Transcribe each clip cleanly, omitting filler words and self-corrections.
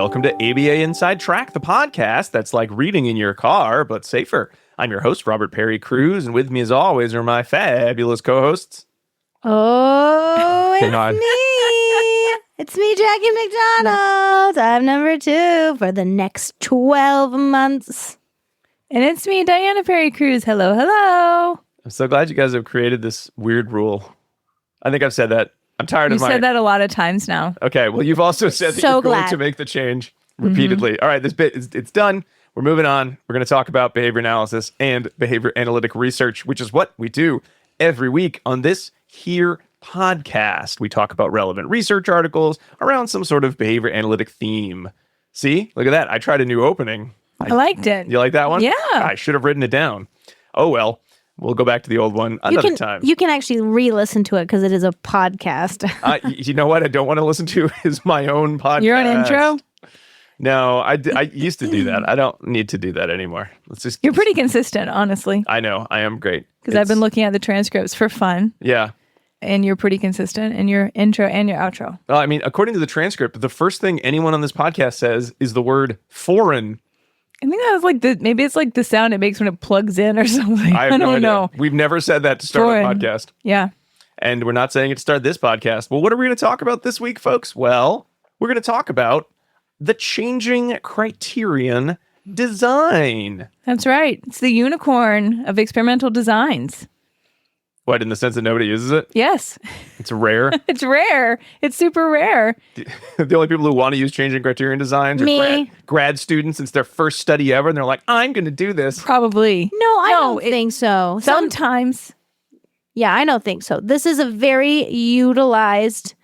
Welcome to ABA Inside Track, the podcast that's like reading in your car, but safer. I'm your host, Robert Perry Cruz, and with me as always are my fabulous co-hosts. Oh, it's me. It's me, Jackie McDonald. I'm number 2 for the next 12 months. And it's me, Diana Perry Cruz. Hello, hello. I'm so glad you guys have created this weird rule. I think I've said that. I'm tired of You said that a lot of times now. Okay, well, you've also said that you're going to make the change repeatedly. Mm-hmm. All right, this bit, it's done. We're moving on. We're going to talk about behavior analysis and behavior analytic research, which is what we do every week on this here podcast. We talk about relevant research articles around some sort of behavior analytic theme. See? Look at that. I tried a new opening. I liked it. You like that one? Yeah. I should have written it down. Oh, well. We'll go back to the old one another time. You can actually re-listen to it because it is a podcast. You know what I don't want to listen to is my own podcast. Your own intro? No, I used to do that. I don't need to do that anymore. You're pretty consistent, honestly. I know. I am great. Because I've been looking at the transcripts for fun. Yeah. And you're pretty consistent in your intro and your outro. Well, I mean, according to the transcript, the first thing anyone on this podcast says is the word foreign. I think that was like maybe it's like the sound it makes when it plugs in or something. I don't know. know. We've never said that to start a podcast. Yeah. And we're not saying it to start this podcast. Well, what are we going to talk about this week, folks? Well, we're going to talk about the changing criterion design. That's right. It's the unicorn of experimental designs. What, in the sense that nobody uses it? Yes. It's rare? It's rare. It's super rare. The only people who want to use changing criterion designs are grad students. It's their first study ever, and they're like, I'm going to do this. Probably. No, I don't think so. Sometimes. Yeah, I don't think so. This is a very utilized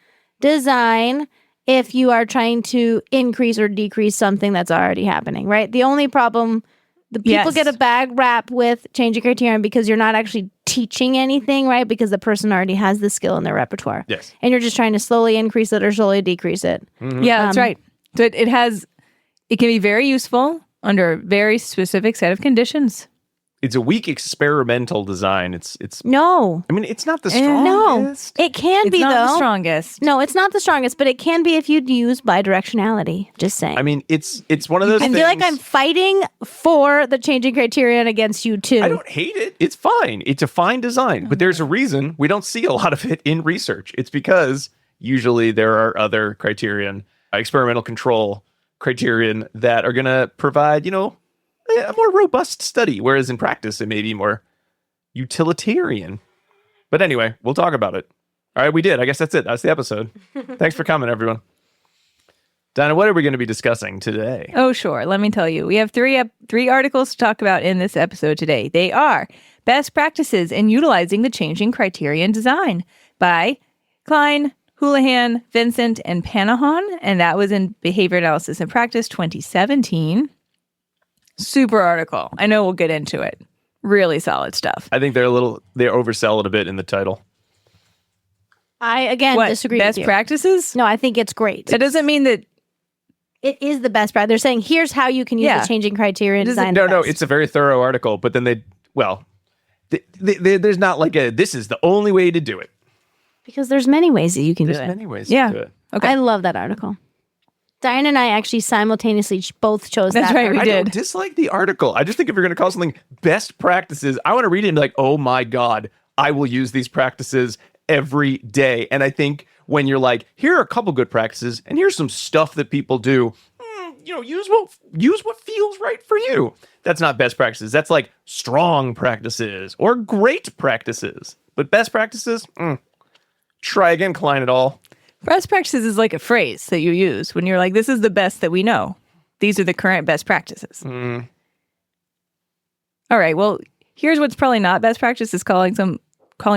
design if you are trying to increase or decrease something that's already happening, right? The only problem... The people get a bad rap with changing criterion because you're not actually teaching anything, right? Because the person already has the skill in their repertoire. Yes. And you're just trying to slowly increase it or slowly decrease it. Mm-hmm. Yeah, that's right. So it can be very useful under a very specific set of conditions. It's a weak experimental design. It's No. I mean, it's not the strongest. No. It can be, though. It's not the strongest. No, it's not the strongest, but it can be if you'd use bidirectionality. Just saying. I mean, it's one of those things. I feel like I'm fighting for the changing criterion against you, too. I don't hate it. It's fine. It's a fine design. But there's a reason we don't see a lot of it in research. It's because usually there are other experimental control criterion that are going to provide, a more robust study, whereas in practice it may be more utilitarian. But anyway, we'll talk about it. All right, we did. I guess that's it. That's the episode. Thanks for coming, everyone. Donna, what are we going to be discussing today? Oh, sure. Let me tell you. We have three articles to talk about in this episode today. They are Best Practices in Utilizing the Changing Criterion Design by Klein, Houlihan, Vincent, and Panahon. And that was in Behavior Analysis and Practice 2017. Super article. I know we'll get into it. Really solid stuff. I think they oversell it a bit in the title. I, again, disagree with you. Best practices? No, I think it's great. That doesn't mean that... It is the best practice. They're saying, here's how you can use the changing criterion design. No, it's a very thorough article, but then there's not like this is the only way to do it. Because there's many ways that you can do it. There's many ways to do it. Okay. I love that article. Diane and I actually simultaneously both chose that. That's right, article. we did. I don't dislike the article. I just think if you're going to call something best practices, I want to read it and be like, oh my God, I will use these practices every day. And I think when you're like, here are a couple good practices, and here's some stuff that people do, use what feels right for you. That's not best practices. That's like strong practices or great practices. But best practices, try again, Klein et al. Best practices is like a phrase that you use when you're like, this is the best that we know. These are the current best practices. Mm. All right, well, here's what's probably not best practice is calling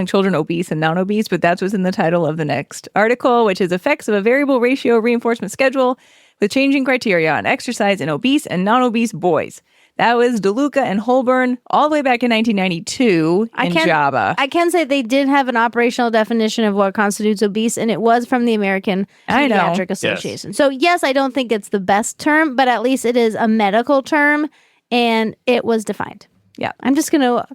children obese and non-obese, but that's what's in the title of the next article, which is Effects of a Variable Ratio Reinforcement Schedule with Changing Criteria on Exercise in Obese and Non-Obese Boys. That was Luca and Holborn all the way back in 1992 in Java. I can say they did have an operational definition of what constitutes obese, and it was from the American Pediatric Association. Yes. So yes, I don't think it's the best term, but at least it is a medical term, and it was defined. Yeah. I'm just going to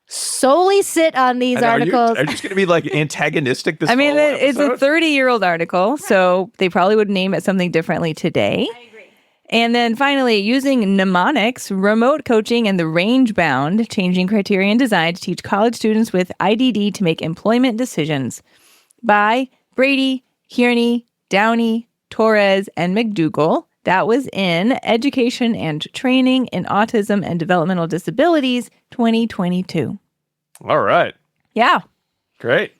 solely sit on these articles. Are you just going to be like antagonistic this it's a 30-year-old article, so they probably would name it something differently today. I agree. And then finally, using mnemonics, remote coaching, and the range-bound changing criterion design to teach college students with IDD to make employment decisions by Brady, Kearney, Downey, Torres, and McDougall. That was in Education and Training in Autism and Developmental Disabilities, 2022. All right. Yeah. Great.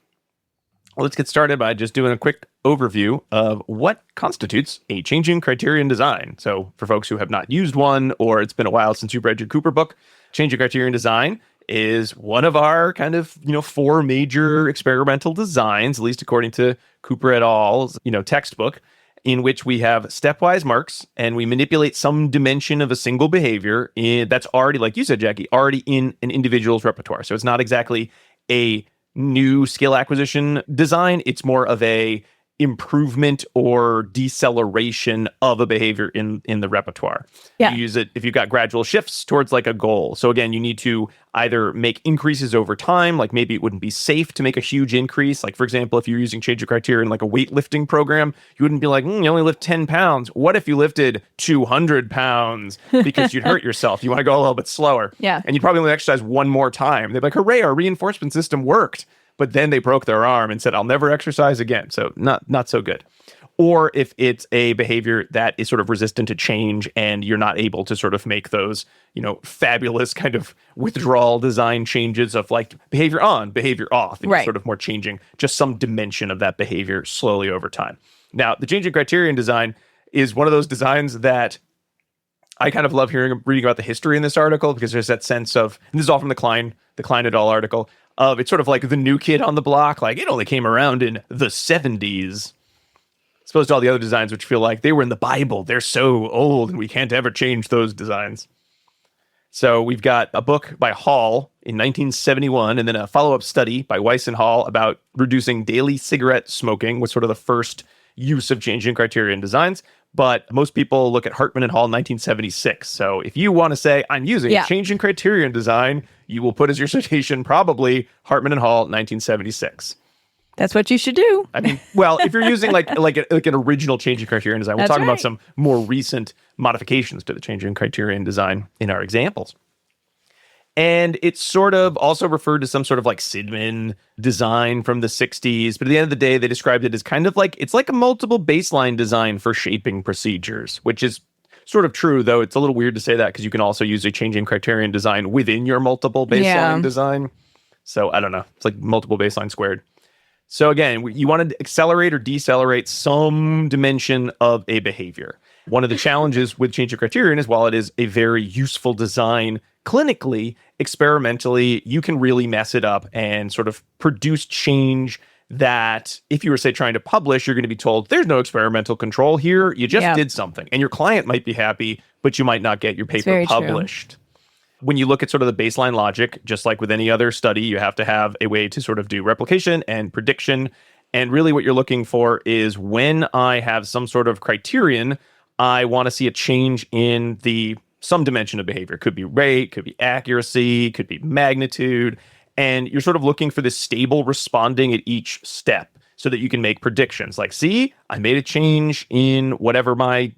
Well, let's get started by just doing a quick overview of what constitutes a changing criterion design. So for folks who have not used one, or it's been a while since you've read your Cooper book, changing criterion design is one of our kind of, 4 major experimental designs, at least according to Cooper et al.'s, textbook, in which we have stepwise marks and we manipulate some dimension of a single behavior that's already, like you said, Jackie, already in an individual's repertoire. So it's not exactly a new skill acquisition design. It's more of a improvement or deceleration of a behavior in the repertoire. Yeah. You use it if you've got gradual shifts towards like a goal. So again, you need to either make increases over time, like maybe it wouldn't be safe to make a huge increase. Like for example, if you're using change of criterion like a weightlifting program, you wouldn't be like, you only lift 10 pounds. What if you lifted 200 pounds because you'd hurt yourself? You want to go a little bit slower. Yeah. And you'd probably only exercise one more time. They'd be like, hooray, our reinforcement system worked. But then they broke their arm and said, I'll never exercise again. So not so good. Or if it's a behavior that is sort of resistant to change and you're not able to sort of make those, fabulous kind of withdrawal design changes of like behavior on, behavior off, and right. sort of more changing just some dimension of that behavior slowly over time. Now, the changing criterion design is one of those designs that I kind of love reading about the history in this article, because there's that sense of, and this is all from the Klein et al. Article, of it's sort of like the new kid on the block, like it only came around in the 70s. As opposed to all the other designs, which feel like they were in the Bible. They're so old and we can't ever change those designs. So we've got a book by Hall in 1971, and then a follow-up study by Weiss and Hall about reducing daily cigarette smoking was sort of the first use of changing criterion designs. But most people look at Hartman and Hall in 1976. So if you want to say, I'm using changing criterion design, you will put as your citation probably Hartman and Hall 1976. That's what you should do. I mean, well, if you're using like an original changing criterion design, we're talking about some more recent modifications to the changing criterion design in our examples. And it's sort of also referred to some sort of like Sidman design from the 60s. But at the end of the day, they described it as kind of like, it's like a multiple baseline design for shaping procedures, which is sort of true, though it's a little weird to say that because you can also use a changing criterion design within your multiple baseline design. So I don't know. It's like multiple baseline squared. So again, you want to accelerate or decelerate some dimension of a behavior. One of the challenges with changing criterion is, while it is a very useful design clinically, experimentally, you can really mess it up and sort of produce change that if you were, say, trying to publish, you're going to be told there's no experimental control here. You just did something. And your client might be happy, but you might not get your paper published. True. When you look at sort of the baseline logic, just like with any other study, you have to have a way to sort of do replication and prediction. And really what you're looking for is, when I have some sort of criterion, I want to see a change in some dimension of behavior. Could be rate, could be accuracy, could be magnitude. And you're sort of looking for this stable responding at each step so that you can make predictions. Like, see, I made a change in whatever my,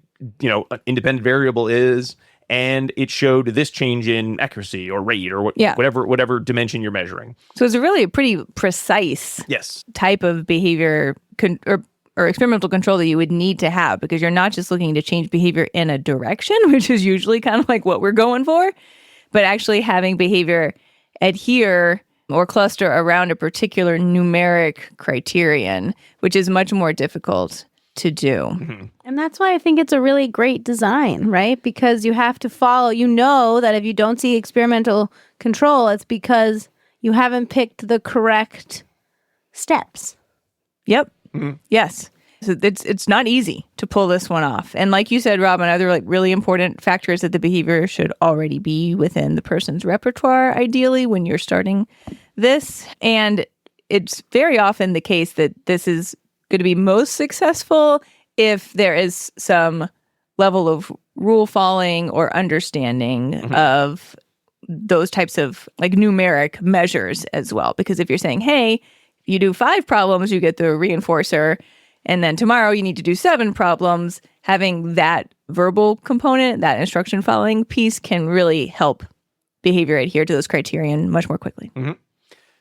independent variable is, and it showed this change in accuracy or rate or whatever dimension you're measuring. So it's really a pretty precise type of behavior or experimental control that you would need to have, because you're not just looking to change behavior in a direction, which is usually kind of like what we're going for, but actually having behavior adhere or cluster around a particular numeric criterion, which is much more difficult to do. Mm-hmm. And that's why I think it's a really great design, right? Because you have to follow, that if you don't see experimental control, it's because you haven't picked the correct steps. Yep. Mm-hmm. Yes. So it's not easy to pull this one off. And like you said, Rob, another like really important factor is that the behavior should already be within the person's repertoire, ideally, when you're starting this. And it's very often the case that this is going to be most successful if there is some level of rule following or understanding of those types of like numeric measures as well. Because if you're saying, hey, you do 5 problems, you get the reinforcer, and then tomorrow you need to do 7 problems, having that verbal component, that instruction following piece can really help behavior adhere to those criterion much more quickly.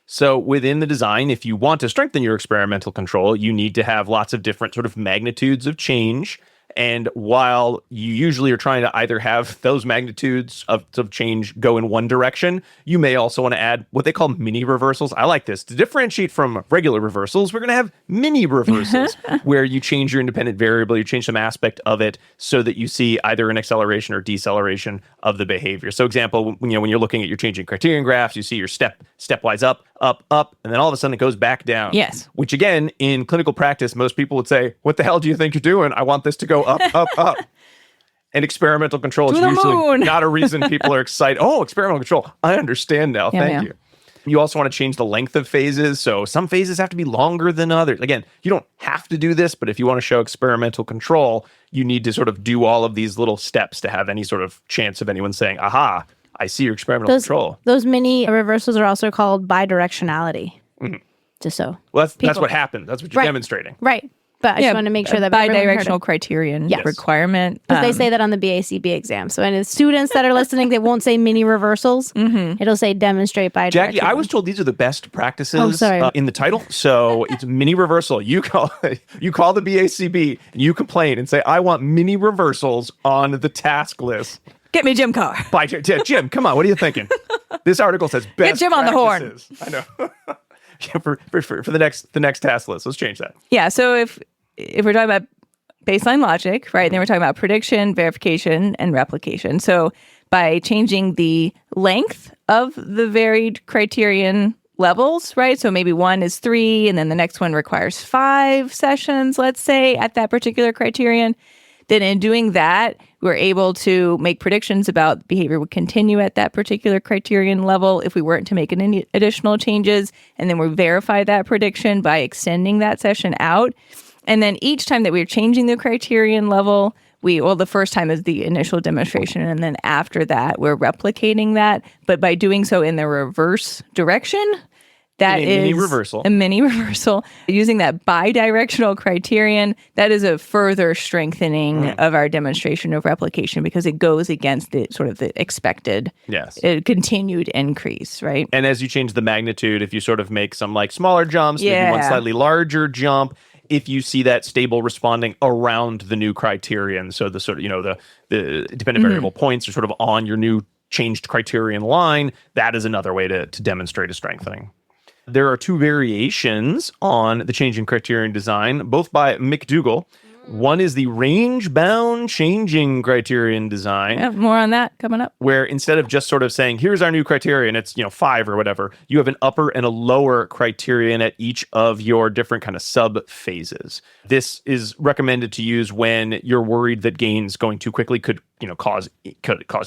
So within the design, if you want to strengthen your experimental control, you need to have lots of different sort of magnitudes of change. And while you usually are trying to either have those magnitudes of change go in one direction, you may also want to add what they call mini reversals. I like this. To differentiate from regular reversals, we're going to have mini reversals where you change your independent variable, you change some aspect of it so that you see either an acceleration or deceleration of the behavior. So example, when you're looking at your changing criterion graphs, you see your stepwise up, and then all of a sudden it goes back down. Yes. Which again, in clinical practice, most people would say, what the hell do you think you're doing? I want this to go up, up. And experimental control is usually not a reason people are excited. Oh, experimental control. I understand now. Thank you. You also want to change the length of phases. So some phases have to be longer than others. Again, you don't have to do this, but if you want to show experimental control, you need to sort of do all of these little steps to have any sort of chance of anyone saying, aha, I see your experimental control. Those mini reversals are also called bidirectionality. Just so. Well, that's what happened. That's what you're demonstrating. Right. But I just want to make sure that bidirectional criterion requirement. Because they say that on the BACB exam. So, and as students that are listening, they won't say mini reversals. It'll say demonstrate bidirectional. Jackie, I was told these are the best practices in the title. So it's mini reversal. You call the BACB and you complain and say, I want mini reversals on the task list. Get me Jim Carr. Jim, come on. What are you thinking? This article says best Get Jim on the horn. I know. For the next task list. Let's change that. Yeah. So if we're talking about baseline logic, right, then we're talking about prediction, verification, and replication. So by changing the length of the varied criterion levels, right? So maybe one is 3, and then the next one requires 5 sessions, let's say, at that particular criterion. Then in doing that, we're able to make predictions about behavior would continue at that particular criterion level if we weren't to make any additional changes. And then we verify that prediction by extending that session out. And then each time that we're changing the criterion level, the first time is the initial demonstration. And then after that, we're replicating that. But by doing so in the reverse direction, that is a mini reversal. Using that bidirectional criterion, that is a further strengthening of our demonstration of replication because it goes against the sort of the expected continued increase, right? And as you change the magnitude, if you sort of make some like smaller jumps, maybe one slightly larger jump, if you see that stable responding around the new criterion, so the sort of, the dependent variable points are sort of on your new changed criterion line, that is another way to demonstrate a strengthening. There are 2 variations on the changing criterion design, both by McDougall. One is the range-bound changing criterion design. Yeah, more on that coming up. Where instead of just sort of saying, here's our new criterion, it's 5 or whatever, you have an upper and a lower criterion at each of your different kind of sub-phases. This is recommended to use when you're worried that gains going too quickly could cause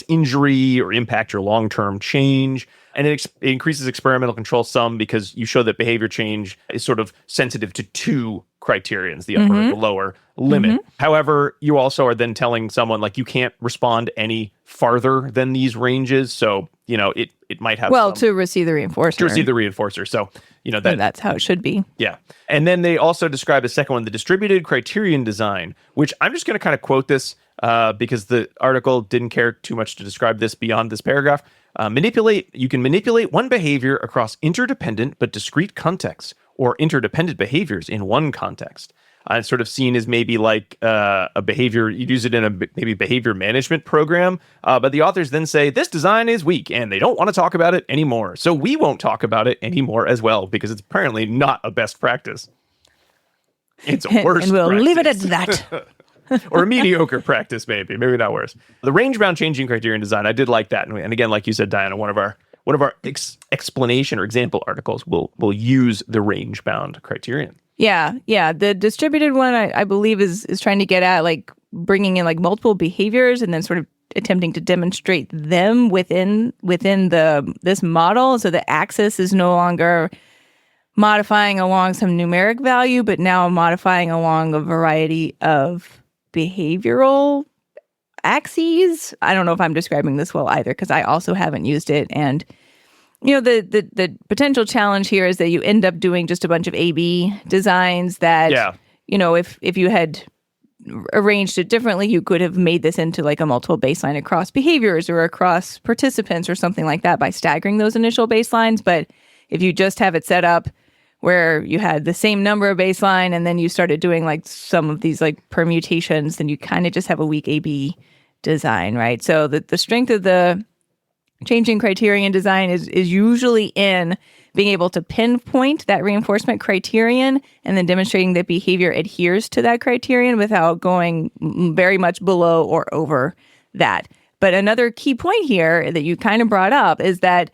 injury or impact your long-term change. And it increases experimental control some because you show that behavior change is sort of sensitive to 2 criterions, the upper and the lower limit. However, you also are then telling someone like you can't respond any farther than these ranges. So, it might have to receive the reinforcer. To receive the reinforcer. So, that's how it should be. Yeah. And then they also describe a second one, the distributed criterion design, which I'm just going to kind of quote this because the article didn't care too much to describe this beyond this paragraph. You can manipulate one behavior across interdependent but discrete contexts or interdependent behaviors in one context. It's sort of seen as maybe like a behavior, you'd use it in a maybe behavior management program, but the authors then say this design is weak and they don't want to talk about it anymore. So we won't talk about it anymore as well because it's apparently not a best practice. It's a worse and we'll practice. Leave it at that. Or a mediocre practice, maybe not worse. The range-bound changing criterion design, I did like that. And again, like you said, Diana, one of our explanation or example articles will use the range-bound criterion. Yeah. The distributed one, I believe, is trying to get at like bringing in like multiple behaviors and then sort of attempting to demonstrate them within this model. So the axis is no longer modifying along some numeric value, but now modifying along a variety of behavioral axes. I don't know if I'm describing this well either because I also haven't used it. And the potential challenge here is that you end up doing just a bunch of A/B designs that if you had arranged it differently, you could have made this into like a multiple baseline across behaviors or across participants or something like that by staggering those initial baselines. But if you just have it set up where you had the same number of baseline and then you started doing like some of these like permutations, then you kind of just have a weak A/B design, right? So the strength of the changing criterion design is usually in being able to pinpoint that reinforcement criterion and then demonstrating that behavior adheres to that criterion without going very much below or over that. But another key point here that you kind of brought up is that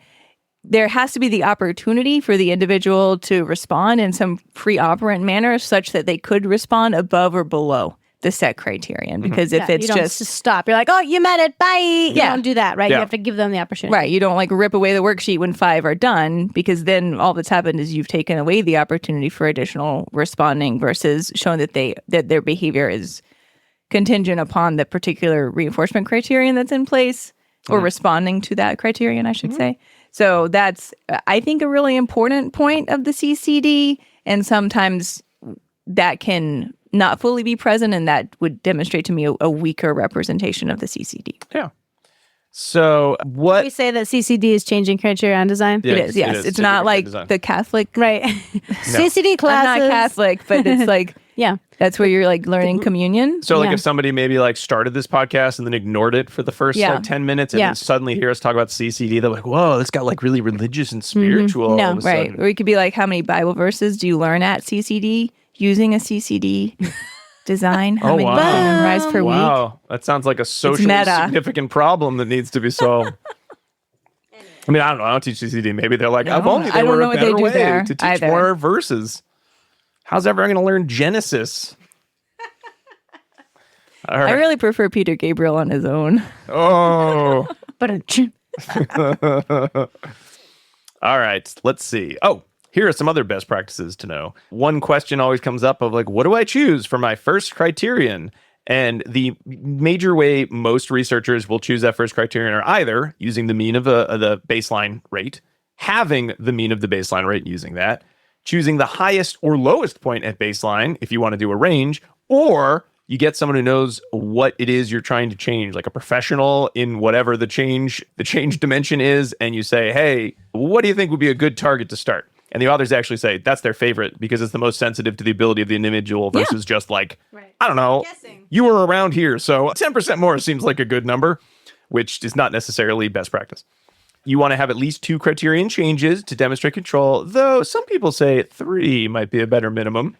there has to be the opportunity for the individual to respond in some free operant manner such that they could respond above or below the set criterion. Because if it's you don't just stop, you're like, oh, you met it, bye. You Yeah. don't do that, right? Yeah. You have to give them the opportunity. right, you don't like rip away the worksheet when 5 are done, because then all that's happened is you've taken away the opportunity for additional responding versus showing that their behavior is contingent upon the particular reinforcement criterion that's in place or responding to that criterion, I should say. So that's, I think, a really important point of the CCD, and sometimes that can not fully be present, and that would demonstrate to me a weaker representation of the CCD. Yeah. So what? We say that CCD is changing criterion design. Yeah, It is, yes. It's not like design. the Catholic. Right. CCD I'm classes. not Catholic, but it's like Yeah. that's where you're like learning communion. So like Yeah. if somebody maybe like started this podcast and then ignored it for the first Yeah. like 10 minutes and Yeah. then suddenly hear us talk about CCD, they're like, whoa, this got like really religious and spiritual. all No, of a Right. sudden. Or it could be like, how many Bible verses do you learn at CCD using a CCD design? How Oh, many wow. do you memorize per week? Wow. That sounds like a socially meta. significant problem that needs to be solved. I mean, I don't know. I don't teach CCD. Maybe they're like, if only I there don't were know a what they better do way there to teach either. more verses. How's everyone going to learn Genesis? All I right. really prefer Peter Gabriel on his own. Oh. But All right, let's see. Oh, here are some other best practices to know. One question always comes up of like, what do I choose for my first criterion? And the major way most researchers will choose that first criterion are either using the mean of the baseline rate, having the mean of the baseline rate using that, choosing the highest or lowest point at baseline if you want to do a range, or you get someone who knows what it is you're trying to change, like a professional in whatever the change dimension is, and you say, hey, what do you think would be a good target to start? And the authors actually say that's their favorite because it's the most sensitive to the ability of the individual versus just like, I don't know, you were around here, so 10% more seems like a good number, which is not necessarily best practice. You want to have at least 2 criterion changes to demonstrate control, though some people say 3 might be a better minimum.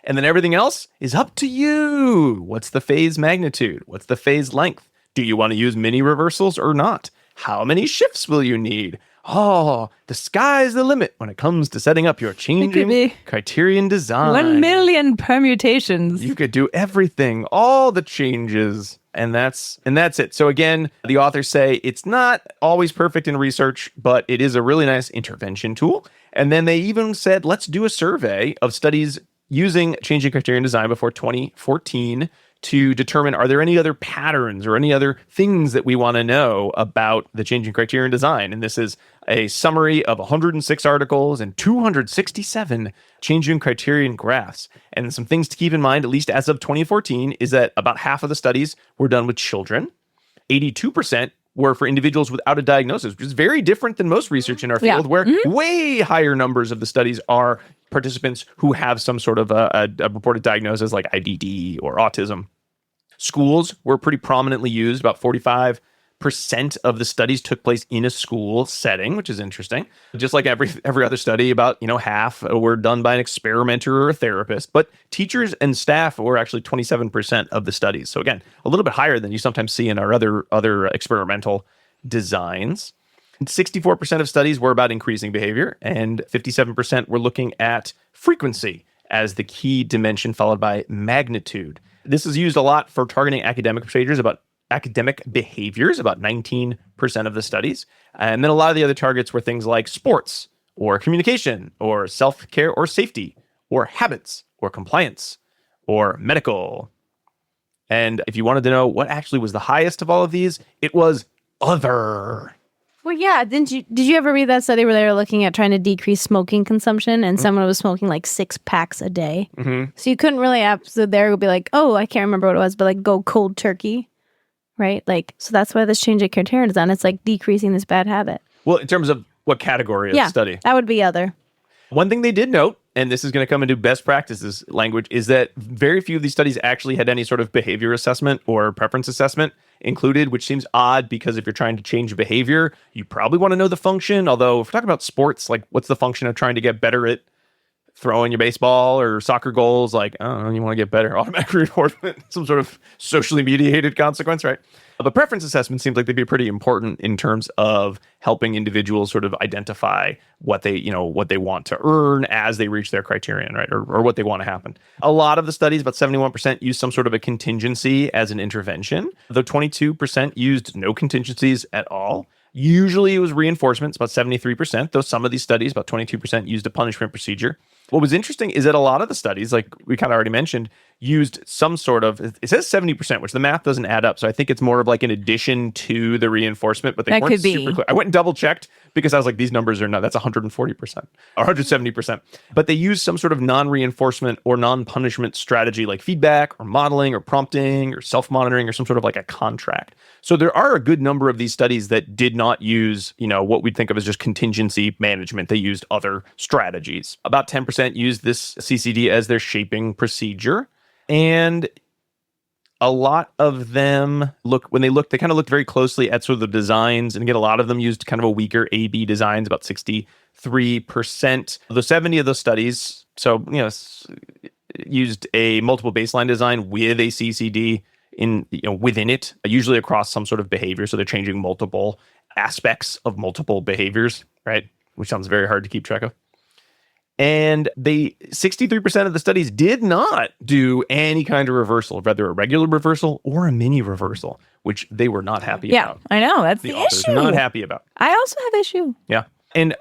And then everything else is up to you. What's the phase magnitude? What's the phase length? Do you want to use mini reversals or not? How many shifts will you need? Oh, the sky's the limit when it comes to setting up your changing be criterion design. 1 million permutations. You could do everything, all the changes, and that's it. So again, the authors say it's not always perfect in research, but it is a really nice intervention tool. And then they even said, let's do a survey of studies using changing criterion design before 2014 to determine, are there any other patterns or any other things that we want to know about the changing criterion design? And this is a summary of 106 articles and 267 changing criterion graphs. And some things to keep in mind, at least as of 2014, is that about half of the studies were done with children. 82% were for individuals without a diagnosis, which is very different than most research in our field, where way higher numbers of the studies are participants who have some sort of a reported diagnosis like IDD or autism. Schools were pretty prominently used. About 45% of the studies took place in a school setting, which is interesting. Just like every other study, about half were done by an experimenter or a therapist. But teachers and staff were actually 27% of the studies. So again, a little bit higher than you sometimes see in our other experimental designs. 64% of studies were about increasing behavior, and 57% were looking at frequency as the key dimension, followed by magnitude. This is used a lot for targeting academic behaviors, about 19% of the studies. And then a lot of the other targets were things like sports, or communication, or self-care or safety, or habits, or compliance, or medical. And if you wanted to know what actually was the highest of all of these, it was other. Well, yeah. Did you ever read that study where they were looking at trying to decrease smoking consumption and someone was smoking like 6 packs a day? Mm-hmm. So you couldn't really so there would be like, oh, I can't remember what it was, but like go cold turkey, right? Like, so that's why this change in criterion is on. It's like decreasing this bad habit. Well, in terms of what category of study? That would be other. One thing they did note, and this is going to come into best practices language, is that very few of these studies actually had any sort of behavior assessment or preference assessment included, which seems odd because if you're trying to change behavior, you probably want to know the function. Although if we're talking about sports, like what's the function of trying to get better at throwing your baseball or soccer goals? Like, I don't know, you want to get better, automatic reinforcement, some sort of socially mediated consequence, right? But preference assessment seems like they'd be pretty important in terms of helping individuals sort of identify what they want to earn as they reach their criterion, right? Or what they want to happen. A lot of the studies, about 71%, use some sort of a contingency as an intervention, though 22% used no contingencies at all. Usually it was reinforcements, about 73%, though some of these studies, about 22%, used a punishment procedure. What was interesting is that a lot of the studies, like we kind of already mentioned, used some sort of, it says 70%, which the math doesn't add up. So I think it's more of like an addition to the reinforcement, but they weren't super clear. I went and double checked because I was like, these numbers are not, that's 140% or 170%. But they use some sort of non-reinforcement or non-punishment strategy like feedback or modeling or prompting or self-monitoring or some sort of like a contract. So there are a good number of these studies that did not use, what we'd think of as just contingency management. They used other strategies. About 10% used this CCD as their shaping procedure. And a lot of them they kind of looked very closely at sort of the designs, and again, a lot of them used kind of a weaker A/B designs, about 63%. The 70 of those studies, used a multiple baseline design with a CCD within it, usually across some sort of behavior. So they're changing multiple aspects of multiple behaviors, right? Which sounds very hard to keep track of. And 63% of the studies did not do any kind of reversal, whether a regular reversal or a mini reversal, which they were not happy about. Yeah, I know. That's the authors issue. Not happy about. I also have issue. Yeah. And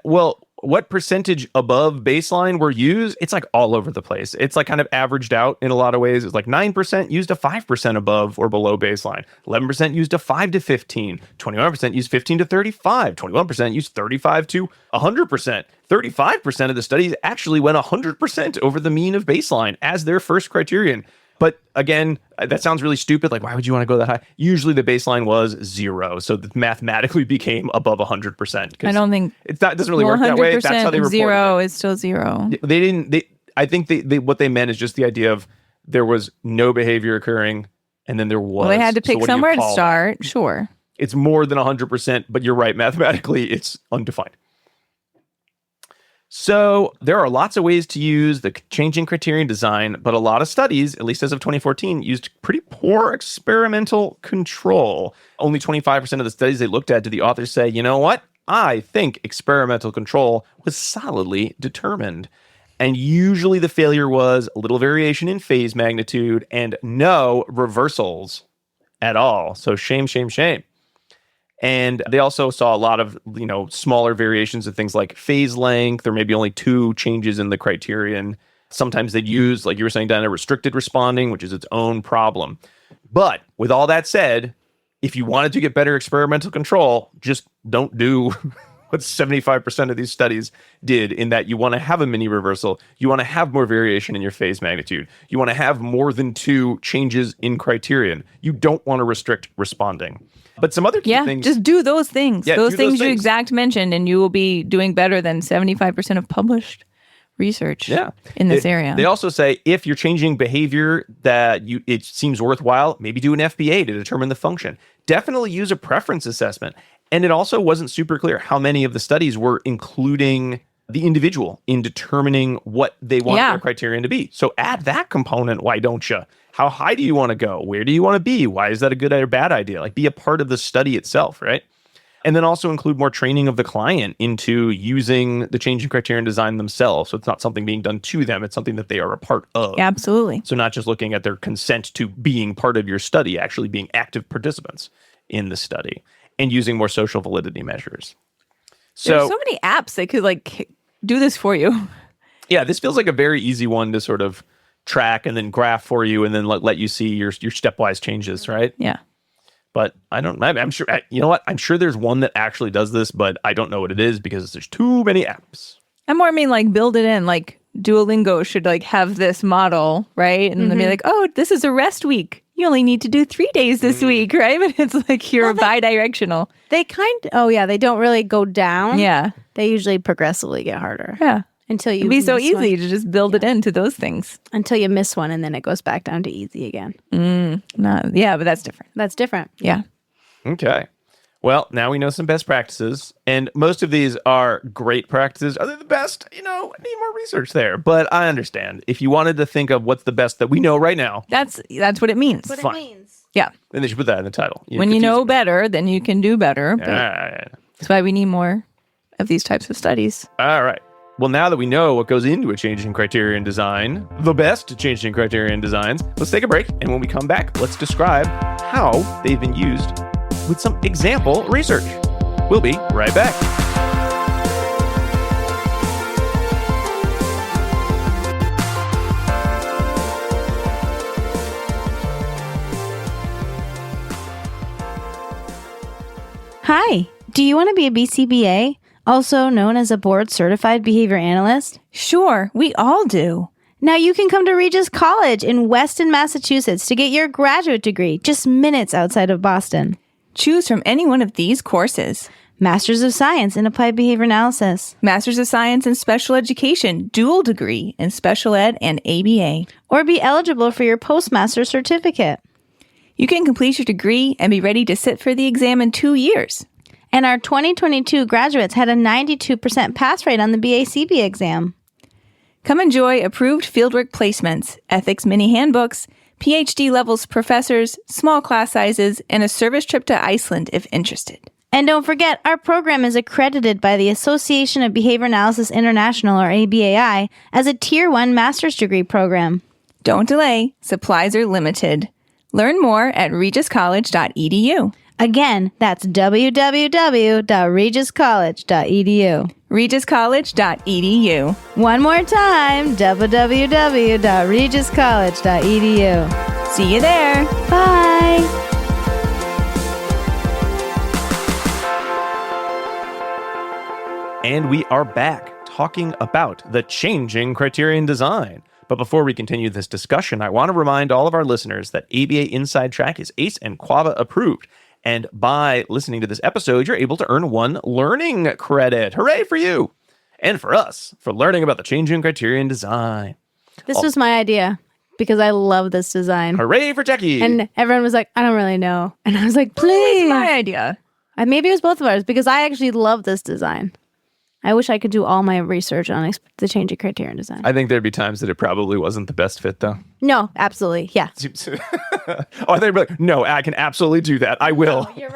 what percentage above baseline were used? It's like all over the place. It's like kind of averaged out in a lot of ways. It's like 9% used a 5% above or below baseline. 11% used a 5 to 15. 21% used 15 to 35. 21% used 35 to 100%. 35% of the studies actually went 100% over the mean of baseline as their first criterion. But again, that sounds really stupid. Like, why would you want to go that high? Usually the baseline was 0. So it mathematically became above 100%. I don't think it doesn't really work that way. That's how they report 0 is still 0. I think what they meant is just the idea of there was no behavior occurring and then there was. Well, they had to pick somewhere to start. Sure. It's more than 100%, but you're right. Mathematically, it's undefined. So there are lots of ways to use the changing criterion design, but a lot of studies, at least as of 2014, used pretty poor experimental control. Only 25% of the studies they looked at did the authors say, you know what? I think experimental control was solidly determined. And usually the failure was a little variation in phase magnitude and no reversals at all. So shame, shame, shame. And they also saw a lot of, smaller variations of things like phase length, or maybe only 2 changes in the criterion. Sometimes they'd use, like you were saying, Diana, restricted responding, which is its own problem. But with all that said, if you wanted to get better experimental control, just don't do what 75% of these studies did, in that you want to have a mini reversal. You want to have more variation in your phase magnitude. You want to have more than 2 changes in criterion. You don't want to restrict responding. But some other key things. Just do those things. Yeah, those things you exact mentioned, and you will be doing better than 75% of published research in this area. They also say if you're changing behavior that it seems worthwhile, maybe do an FBA to determine the function. Definitely use a preference assessment. And it also wasn't super clear how many of the studies were including the individual in determining what they want their criterion to be. So add that component, why don't you? How high do you want to go? Where do you want to be? Why is that a good or bad idea? Like, be a part of the study itself, right? And then also include more training of the client into using the changing criterion design themselves. So it's not something being done to them. It's something that they are a part of. Yeah, absolutely. So not just looking at their consent to being part of your study, actually being active participants in the study, and using more social validity measures. There's so many apps that could do this for you. Yeah, this feels like a very easy one to sort of track and then graph for you and then let you see your stepwise changes, right? Yeah. But I'm sure, you know what? I'm sure there's one that actually does this, but I don't know what it is because there's too many apps. I more mean like build it in, like Duolingo should like have this model, right? And they'll be like, oh, this is a rest week. You only need to do 3 days this week, right? But it's like you're bi-directional. They they don't really go down. Yeah. They usually progressively get harder. Yeah. Until you It'd be so miss easy one. to just build it into those things. Until you miss one and then it goes back down to easy again. Yeah, but that's different. That's different. Yeah. Okay. Well, now we know some best practices, and most of these are great practices. Are they the best? I need more research there, but I understand. If you wanted to think of what's the best that we know right now, That's what it means. What Fine. it means. Yeah. then they should put that in the title. When you know better, then you can do better. But that's why we need more of these types of studies. All right. Well, now that we know what goes into a changing criterion design, the best changing criterion designs, let's take a break. And when we come back, let's describe how they've been used with some example research. We'll be right back. Hi. Do you want to be a BCBA, also known as a board certified behavior analyst? Sure, we all do. Now you can come to Regis College in Weston, Massachusetts to get your graduate degree just minutes outside of Boston. Choose from any one of these courses. Masters of Science in Applied Behavior Analysis. Masters of Science in Special Education, dual degree in Special Ed and ABA. Or be eligible for your postmaster certificate. You can complete your degree and be ready to sit for the exam in 2 years. And our 2022 graduates had a 92% pass rate on the BACB exam. Come enjoy approved fieldwork placements, ethics mini handbooks, PhD levels professors, small class sizes, and a service trip to Iceland if interested. And don't forget, our program is accredited by the Association of Behavior Analysis International, or ABAI, as a Tier 1 master's degree program. Don't delay. Supplies are limited. Learn more at regiscollege.edu. Again, that's www.regiscollege.edu. regiscollege.edu. One more time, www.regiscollege.edu. See you there. Bye. And we are back talking about the changing criterion design. But before we continue this discussion, I want to remind all of our listeners that ABA Inside Track is ACE and QABA approved. And by listening to this episode, you're able to earn 1 learning credit. Hooray for you! And for us, for learning about the changing criterion design. This was my idea because I love this design. Hooray for Jackie! And everyone was like, I don't really know. And I was like, It's please. my idea. Maybe it was both of ours because I actually love this design. I wish I could do all my research on the changing criterion design. I think there'd be times that it probably wasn't the best fit, though. No, absolutely. Yeah. Oh, I think like, no, I can absolutely do that. I will. Oh, you're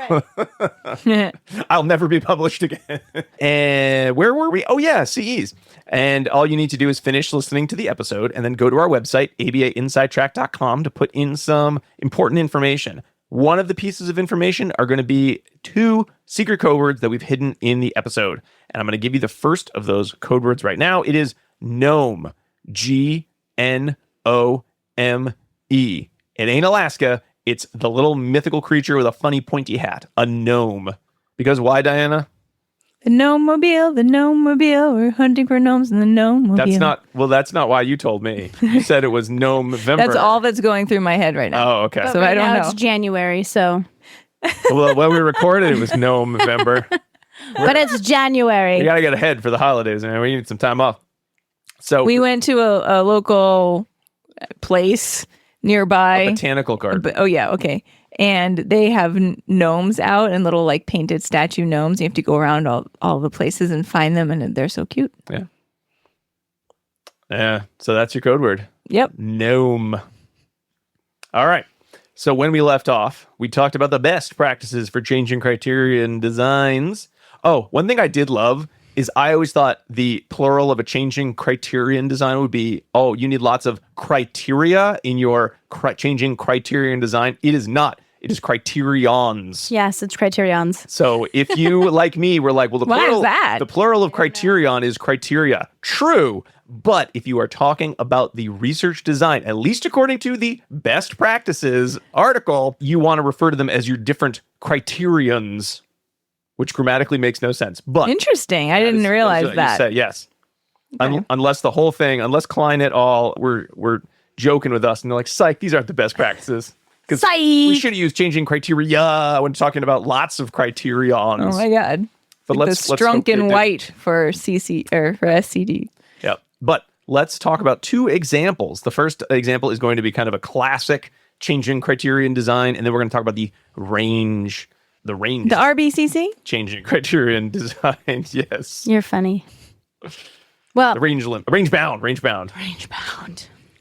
right. I'll never be published again. And where were we? Oh, yeah, CEs. And all you need to do is finish listening to the episode and then go to our website, abainsidetrack.com, to put in some important information. One of the pieces of information are going to be 2 secret code words that we've hidden in the episode. And I'm going to give you the first of those code words right now. It is GNOME. GNOME. It ain't Alaska. It's the little mythical creature with a funny pointy hat. A gnome. Because why, Diana? The gnome-mobile, we're hunting for gnomes in the gnome-mobile. That's not why you told me. You said it was Gnome-vember. That's all that's going through my head right now. Oh, okay. So I don't now know. It's January, so. Well, when we recorded, it was Gnome-vember. But it's January. We got to get ahead for the holidays, man. We need some time off. So We went to a local place nearby. a botanical garden. Oh, yeah, okay. And they have gnomes out and little like painted statue gnomes. You have to go around all the places and find them, and they're so cute. Yeah. Yeah. So that's your code word. Yep. Gnome. All right. So when we left off, we talked about the best practices for changing criterion designs. Oh, one thing I did love is I always thought the plural of a changing criterion design would be, oh, you need lots of criteria in your changing criterion design. It is not. It is criterions. Yes, it's criterions. So if you, like me, were like, well, the plural of criterion is criteria. True. But if you are talking about the research design, at least according to the best practices article, you want to refer to them as your different criterions, which grammatically makes no sense. But interesting. I didn't realize that. You said, yes. Okay. Unless the whole thing, unless Klein et al. Were joking with us and they're like, psych, these aren't the best practices. Because we should have used changing criteria when talking about lots of criterions. Oh my God. But like let's strunk in white for CC or for SCD. Yep. But let's talk about two examples. The first example is going to be kind of a classic changing criterion design, and then we're going to talk about the range. The RBCC? Changing criterion design, yes. You're funny. Well, the range bound.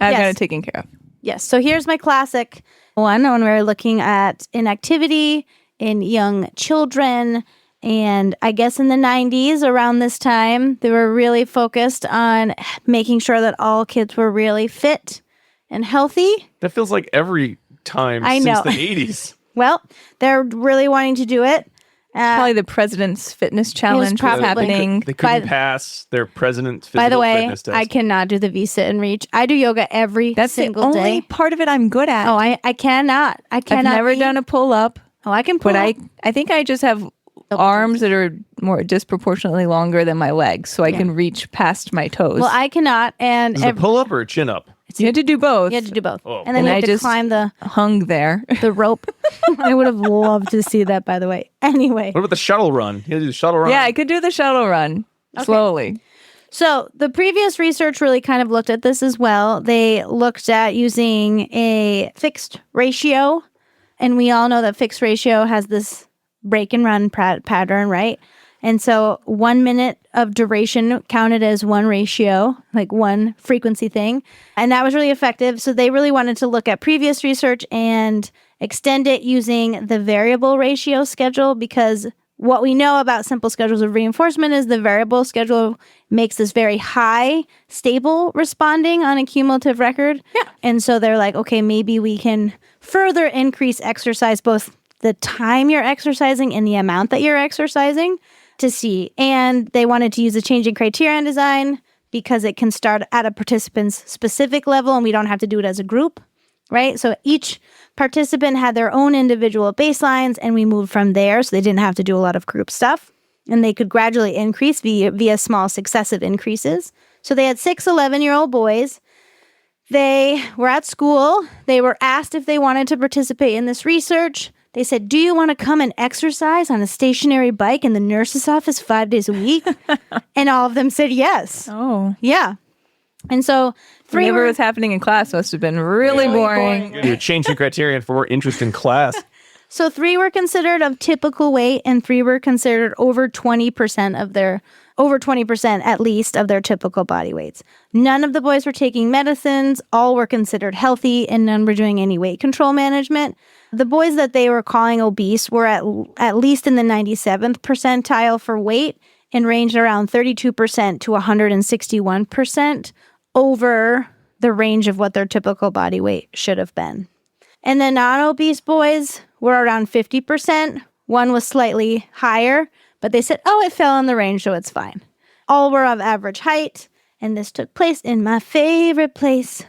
I've got it taken care of. Yes. So here's my classic one when we're looking at inactivity in young children. And I guess in the 90s, around this time, they were really focused on making sure that all kids were really fit and healthy. That feels like every time since the 80s. Well, they're really wanting to do it. Probably the president's fitness challenge was happening. They couldn't pass their president's physical By the way, fitness test. I cannot do the V-sit and reach. I do yoga every single day. That's the only part of it I'm good at. Oh, I cannot. I've never done a pull-up. Oh, I can pull up. I think I just have arms that are more disproportionately longer than my legs, so I can reach past my toes. Well, I cannot. And is it a pull-up or a chin-up? You had to do both. You had to do both. Oh. And then you had to climb hung there. The rope. I would have loved to see that, by the way. Anyway. What about the shuttle run? You had to do the shuttle run? Yeah, I could do the shuttle run slowly. So the previous research really kind of looked at this as well. They looked at using a fixed ratio. And we all know that fixed ratio has this break and run pattern, right? And so 1 minute of duration counted as one ratio, like one frequency thing. And that was really effective. So they really wanted to look at previous research and extend it using the variable ratio schedule, because what we know about simple schedules of reinforcement is the variable schedule makes this very high, stable responding on a cumulative record. Yeah. And so they're like, okay, maybe we can further increase exercise, both the time you're exercising and the amount that you're exercising, to see. And they wanted to use a changing criterion design because it can start at a participant's specific level and we don't have to do it as a group, right? So each participant had their own individual baselines and we moved from there, so they didn't have to do a lot of group stuff. And they could gradually increase via small successive increases. So they had 6 11-year-old boys. They were at school. They were asked if they wanted to participate in this research. They said, do you want to come and exercise on a stationary bike in the nurse's office 5 days a week? And all of them said yes. Oh. Yeah. And so whatever was happening in class must have been really boring. You would change the criterion for more interest in class. So 3 were considered of typical weight and 3 were considered over 20% at least of their typical body weights. None of the boys were taking medicines. All were considered healthy and none were doing any weight control management. The boys that they were calling obese were at least in the 97th percentile for weight and ranged around 32% to 161% over the range of what their typical body weight should have been. And the non-obese boys were around 50%. One was slightly higher, but they said, oh, it fell in the range, so it's fine. All were of average height, and this took place in my favorite place,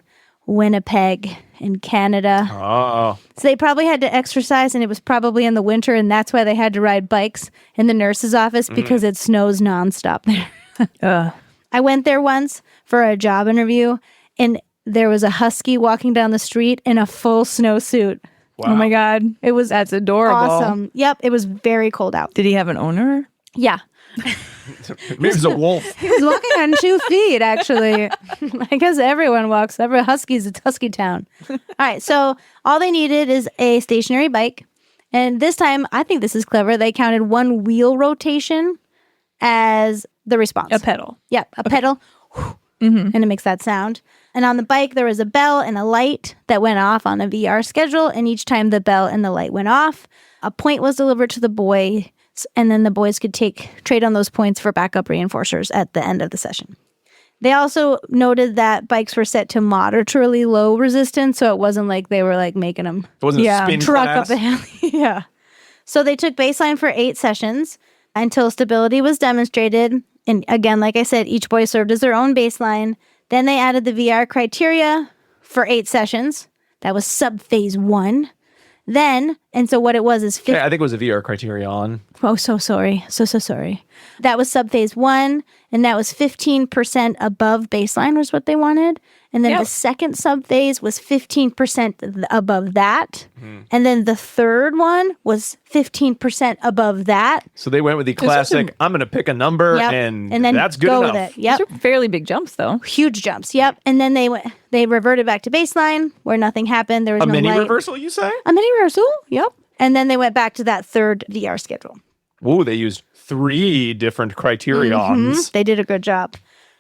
Winnipeg in Canada. Oh. So they probably had to exercise, and it was probably in the winter, and that's why they had to ride bikes in the nurse's office because it snows nonstop there. I went there once for a job interview, and there was a husky walking down the street in a full snowsuit. Wow. Oh my God. That's adorable. Awesome. Yep. It was very cold out. Did he have an owner? Yeah. Maybe it's a wolf. He was walking on 2 feet, actually. I guess everyone walks. Every husky's a husky town. All right. So all they needed is a stationary bike. And this time, I think this is clever. They counted 1 wheel rotation as the response. A pedal. Yep. A pedal. And it makes that sound. And on the bike, there was a bell and a light that went off on a VR schedule. And each time the bell and the light went off, a point was delivered to the boy. And then the boys could trade on those points for backup reinforcers at the end of the session. They also noted that bikes were set to moderately low resistance, so it wasn't like they were like making them It wasn't a spin truck class. up a hill. Yeah. So they took baseline for 8 sessions until stability was demonstrated. And again, like I said, each boy served as their own baseline. Then they added the VR criteria for 8 sessions. That was sub-phase 1. Then, and so what it was is 50. Yeah, I think it was a VR Criterion. Oh, so sorry. So sorry. That was sub-phase 1, and that was 15% above baseline was what they wanted. And then the second sub-phase was 15% above that. And then the third one was 15% above that. So they went with the classic, I'm going to pick a number, Yep. and then that's good go enough. with it. Yep. Those are fairly big jumps, though. Huge jumps. Yep. And then they reverted back to baseline where nothing happened. There was A no mini light. reversal, you say? A mini reversal. Yep. And then they went back to that third VR schedule. Ooh, they used 3 different criterions. They did a good job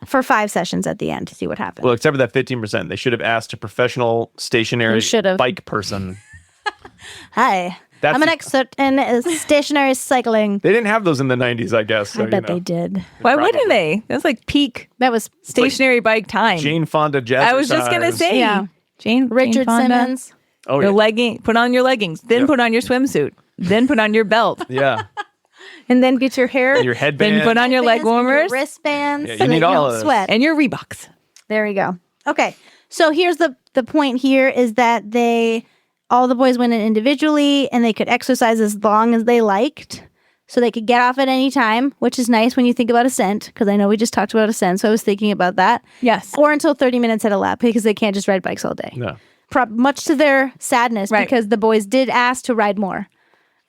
for 5 sessions at the end to see what happened. Well, except for that 15%. They should have asked a professional stationary They should have. bike person. Hi. That's- I'm an expert in stationary cycling. They didn't have those in the 90s, I guess. So, I bet they did. Why wouldn't they? That's like peak That was stationary bike time. Jane Fonda jazz. I was just going to say. Yeah. Jane Richard Fonda. Simmons. Oh, Your yeah. put on your leggings, then put on your swimsuit, then put on your belt, Yeah. And then get your hair. Your headband. then put on your leg bands, your warmers, wristbands. Yeah, you so that need all don't of this. sweat. and your Reeboks. There we go. Okay. So here's the point here is that all the boys went in individually and they could exercise as long as they liked. So they could get off at any time, which is nice when you think about ascent, because I know we just talked about ascent. So I was thinking about that. Yes. Or until 30 minutes at a lap because they can't just ride bikes all day. No. Much to their sadness, Right. because the boys did ask to ride more.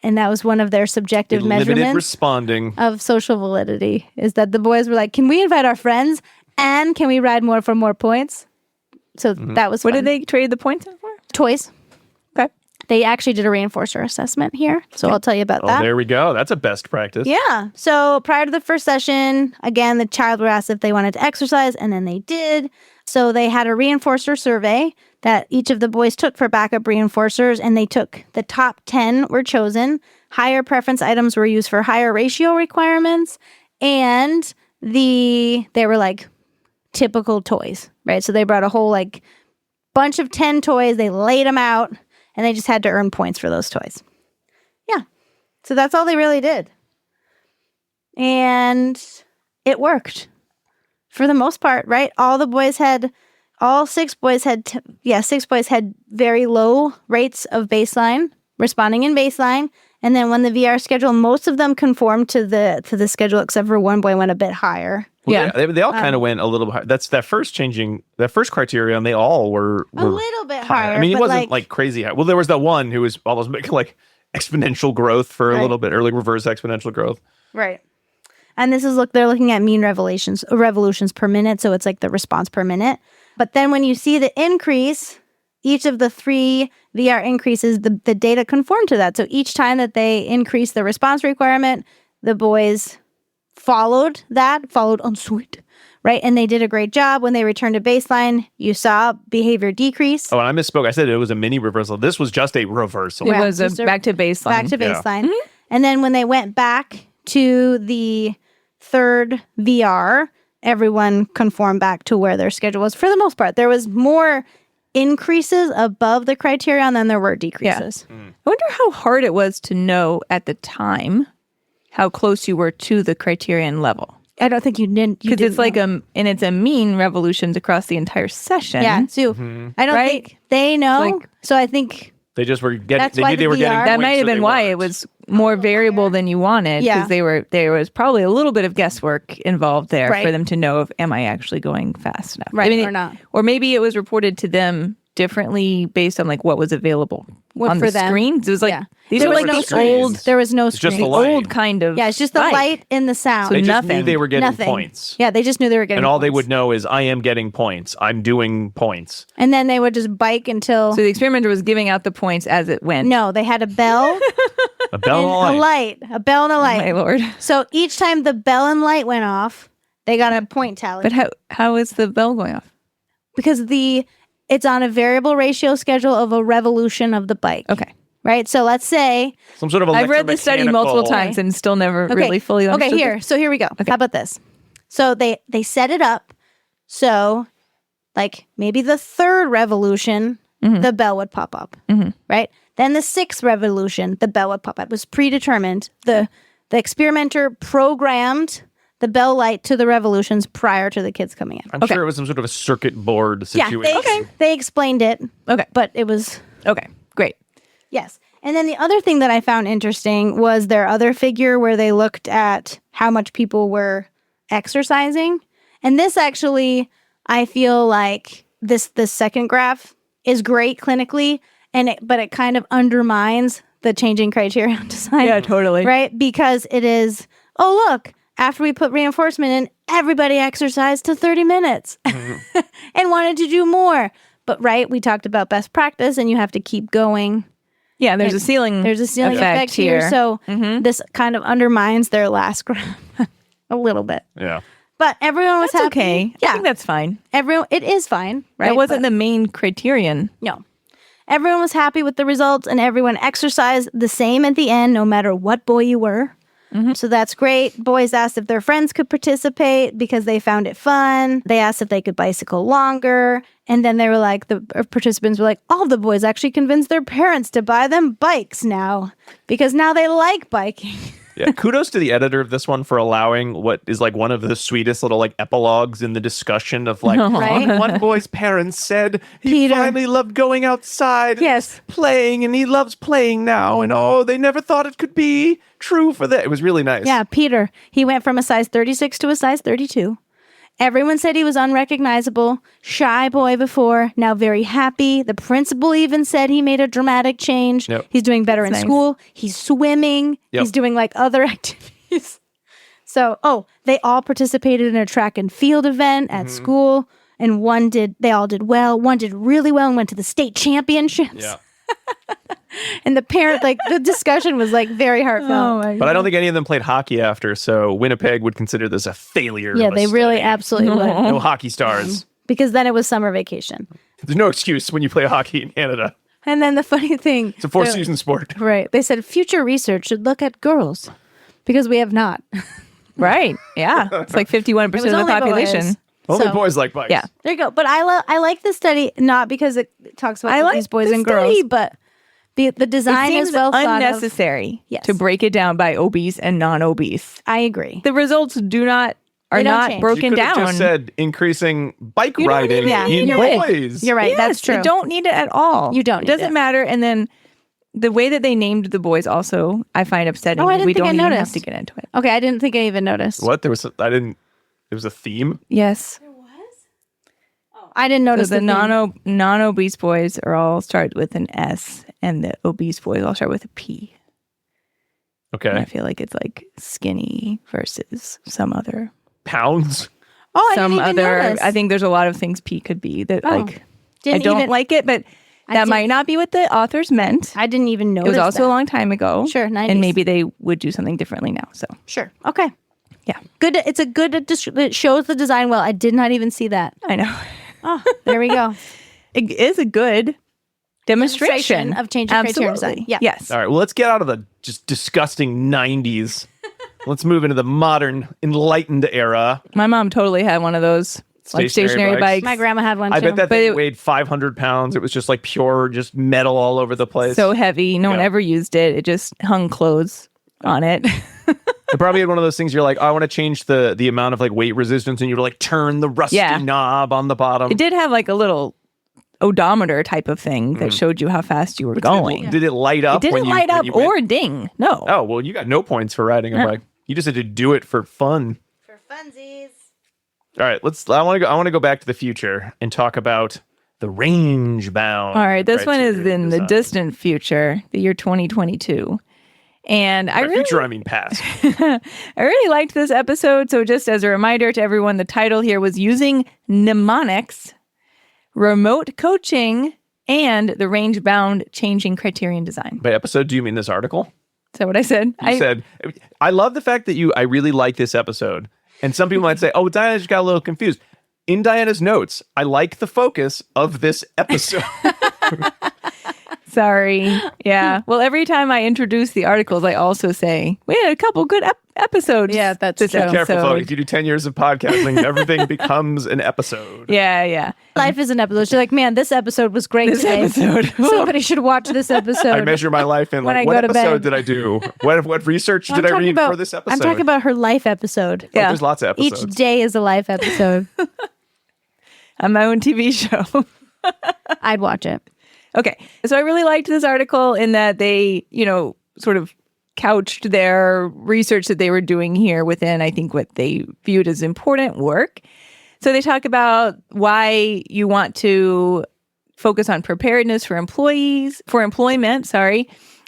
And that was one of their subjective Limited measurements responding. of social validity, is that the boys were like, can we invite our friends and can we ride more for more points? So that was What fun. did they trade the points in for? Toys. Okay. They actually did a reinforcer assessment here. So I'll tell you about Oh, that. there we go. That's a best practice. Yeah. So prior to the first session, again, the child were asked if they wanted to exercise, and then they did. So they had a reinforcer survey that each of the boys took for backup reinforcers, and they took the top 10 were chosen. Higher preference items were used for higher ratio requirements, and they were like typical toys, right? So they brought a whole like bunch of 10 toys, they laid them out, and they just had to earn points for those toys. Yeah. So that's all they really did. And it worked for the most part, right? All 6 boys had 6 boys had very low rates of baseline, responding in baseline. And then when the VR schedule, most of them conformed to the schedule, except for one boy went a bit higher. Well, they all kind of went a little bit higher. That's that first criterion. They all were A little bit higher. I mean, it but wasn't like crazy high. Well, there was that one who was almost making like exponential growth for a Right. little bit, or like reverse exponential growth. right. And this is they're looking at mean revolutions per minute, so it's like the response per minute. But then when you see the increase, each of the 3 VR increases, the data conform to that. So each time that they increase the response requirement, the boys followed on suit, right? And they did a great job. When they returned to baseline, you saw behavior decrease. Oh, and I misspoke. I said it was a mini reversal. This was just a reversal. It Yeah, was a just a- back to baseline. Back to Yeah. baseline. And then when they went back to the third VR, everyone conformed back to where their schedule was. For the most part, there was more increases above the criterion than there were decreases. I wonder how hard it was to know at the time how close you were to the criterion level. I don't think you didn't. Because it's like and it's a mean revolutions across the entire session. Yeah, so I don't Right? think they know. Like- so I think They just were getting. That's They why knew the they were getting. VR That points, might have so they been why weren't. it was more variable than you wanted. Yeah. Because there was probably a little bit of guesswork involved there Right. for them to know if am I actually going fast enough. Right, or not. Or maybe it was reported to them differently based on like what was available on for the them. screens. It was like Yeah. these There are was like no the screens. old there was no It's just screen. the light. old kind of Yeah, it's just the bike. light and the sound. They just knew nothing. they were getting Nothing. points. Yeah, they just knew they were getting And all they points. would know is I am getting points. I'm doing points. And then they would just bike until So the experimenter was giving out the points as it went. no, they had a bell A bell and and a a light. light. A bell and a light. My lord. So each time the bell and light went off, they got a point tally. But how is the bell going off? because it's on a variable ratio schedule of a revolution of the bike. Okay. Right? So let's say Some sort of I've read the study multiple electromechanical- times and still never really fully understood. Okay, here. So here we go. How about this? So they set it up So, like maybe the third revolution, the bell would pop up, right? Then the sixth revolution, the bell would pop up. It was predetermined. The experimenter programmed the bell light to the revolutions prior to the kids coming in. I'm sure it was some sort of a circuit board situation. Yeah, they explained it. Okay. But it was... Okay, great. Yes. And then the other thing that I found interesting was their other figure where they looked at how much people were exercising. And this actually, I feel like this second graph is great clinically, but it kind of undermines the changing criterion design. Yeah, totally. Right? Because it is, oh, look, after we put reinforcement in, everybody exercised to 30 minutes and wanted to do more. But, right, we talked about best practice and you have to keep going. Yeah, there's a ceiling effect here. So this kind of undermines their last graph a little bit. Yeah. But everyone was That's happy. okay. Yeah. I think that's fine. It is fine, right? That wasn't the main criterion. No. Everyone was happy with the results and everyone exercised the same at the end, no matter what boy you were. So that's great. Boys asked if their friends could participate because they found it fun. They asked if they could bicycle longer. And then they were like, the participants were like, all the boys actually convinced their parents to buy them bikes now because now they like biking. Yeah, kudos to the editor of this one for allowing what is like one of the sweetest little like epilogues in the discussion of like Right? one boy's parents said he Peter. finally loved going outside, Yes. playing, and he loves playing now, and they never thought it could be true for that. It was really nice. Yeah, Peter. He went from a size 36 to a size 32. Everyone said he was unrecognizable, shy boy before, now very happy. The principal even said he made a dramatic change. Yep. He's doing better in nice. school. He's swimming. Yep. He's doing like other activities. So, they all participated in a track and field event at school, and they all did well. One did really well and went to the state championships. Yeah. And the parent, the discussion was very heartfelt. my But I don't think any of them played hockey after, so Winnipeg would consider this a failure. Yeah, of a they really study. absolutely would. No hockey stars. Because then it was summer vacation. There's no excuse when you play hockey in Canada. And then the funny thing, It's a four-season sport. right? They said future research should look at girls because we have not. Right. Yeah. It's like 51% of the only population. boys. Only So- boys like bikes. Yeah. There you go. But I like the study not because it talks about I like these boys the and girls, study. but the design It is seems well thought of. unnecessary Yes. to break it down by obese and non-obese. I agree. The results are They not don't change. You broken could have down. just said increasing bike You don't riding need it. in You're right. boys. You're right. Yes, That's true. You don't need it at all. You don't It need doesn't it. matter. And then the way that they named the boys also, I find upsetting. Oh, I didn't we think I don't even have noticed. to get into it. Okay, I didn't think I even noticed. What? There was there was a theme? Yes. I didn't So notice the theme. non-obese boys are all start with an S, and the obese boys all start with a P. And I Okay. feel like it's like skinny versus some other. Pounds? Oh, I some didn't even other. notice. I think there's a lot of things P could be that Oh. like I Didn't don't even- like it, but I that didn't- might not be what the authors meant. I didn't even It notice. was also that. a long time ago. Sure, 90s. and maybe they would do something differently now. So Sure. Okay. yeah, Good. It's a good. It shows the design well. I did not even see that. I know Oh, there we go. it is a good demonstration of changing criteria design. Absolutely. Yeah. Yes. All right, well, let's get out of the just disgusting 90s. Let's move into the modern, enlightened era. My mom totally had one of those like Stationary stationary bikes. bikes. My grandma had one too. I bet that But thing it- weighed 500 pounds. It was just like pure, just metal all over the place. So heavy. No one Yeah. ever used it. It just hung clothes on it. It probably had one of those things you're like, oh, I want to change the amount of like weight resistance, and you would like turn the rusty Yeah. knob on the bottom. It did have like a little odometer type of thing that showed you how fast you were going. Did it light up? It didn't when you, light when up you went? or ding. No. Oh, well, you got no points for riding a bike. You just had to do it for fun. For funsies. All right, I want to go back to the future and talk about the range bound. All right. This one is criteria in the design. distant future, the year 2022. And By I future, I mean past. really liked this episode. So just as a reminder to everyone, the title here was Using Mnemonics, Remote Coaching, and the Range-Bound Changing Criterion Design. By episode, do you mean this article? Is that what I said? You said, I love the fact that I really like this episode. And some people might say, oh, Diana just got a little confused. In Diana's notes, I like the focus of this episode. Sorry. Yeah. Well, every time I introduce the articles, I also say, we had a couple good episodes. Yeah, that's this true. Be careful, episode. folks. If you do 10 years of podcasting, everything becomes an episode. Yeah, yeah. Life is an episode. She's like, man, this episode was great This today. episode. Somebody should watch this episode. I measure my life in When like, I what go to episode bed. did I do? What research did I read for this episode? I'm talking about her life episode. Yeah. There's lots of episodes. Each day is a life episode. On my own TV show. I'd watch it. Okay. So I really liked this article in that they, sort of couched their research that they were doing here within, I think, what they viewed as important work. So they talk about why you want to focus on preparedness for employment,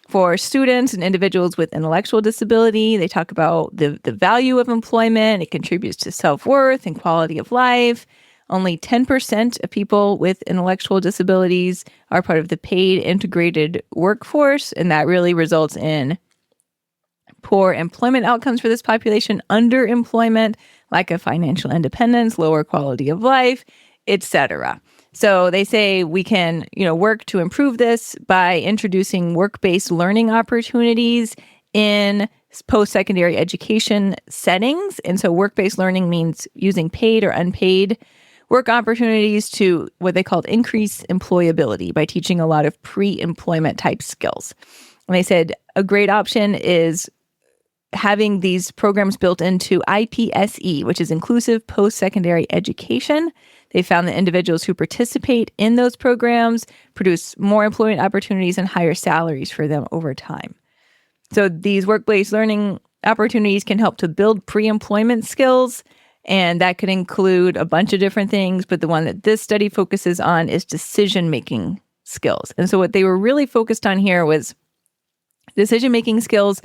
for students and individuals with intellectual disability. They talk about the value of employment. It contributes to self-worth and quality of life. Only 10% of people with intellectual disabilities are part of the paid integrated workforce, and that really results in poor employment outcomes for this population, underemployment, lack of financial independence, lower quality of life, etc. So they say we can, work to improve this by introducing work-based learning opportunities in post-secondary education settings. And so work-based learning means using paid or unpaid work opportunities to what they called increase employability by teaching a lot of pre-employment type skills. And they said a great option is having these programs built into IPSE, which is inclusive post-secondary education. They found that individuals who participate in those programs produce more employment opportunities and higher salaries for them over time. So these work-based learning opportunities can help to build pre-employment skills, and that could include a bunch of different things, but the one that this study focuses on is decision-making skills. And so what they were really focused on here was decision-making skills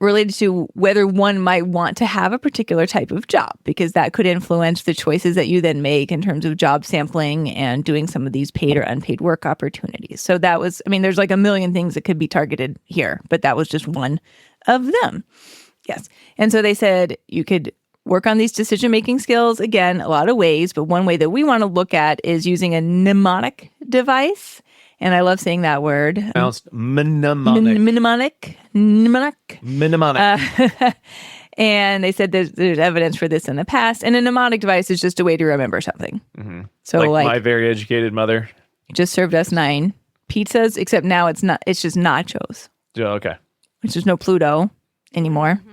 related to whether one might want to have a particular type of job, because that could influence the choices that you then make in terms of job sampling and doing some of these paid or unpaid work opportunities. So that was, there's like a million things that could be targeted here, but that was just one of them. Yes. And so they said you could work on these decision-making skills, again, a lot of ways, but one way that we want to look at is using a mnemonic device. And I love saying that word. Pronounced mnemonic. Mnemonic. And they said there's evidence for this in the past. And a mnemonic device is just a way to remember something. Mm-hmm. So like my very educated mother just served us 9 pizzas, except now it's just nachos. Oh, okay. Which is no Pluto anymore. Mm-hmm.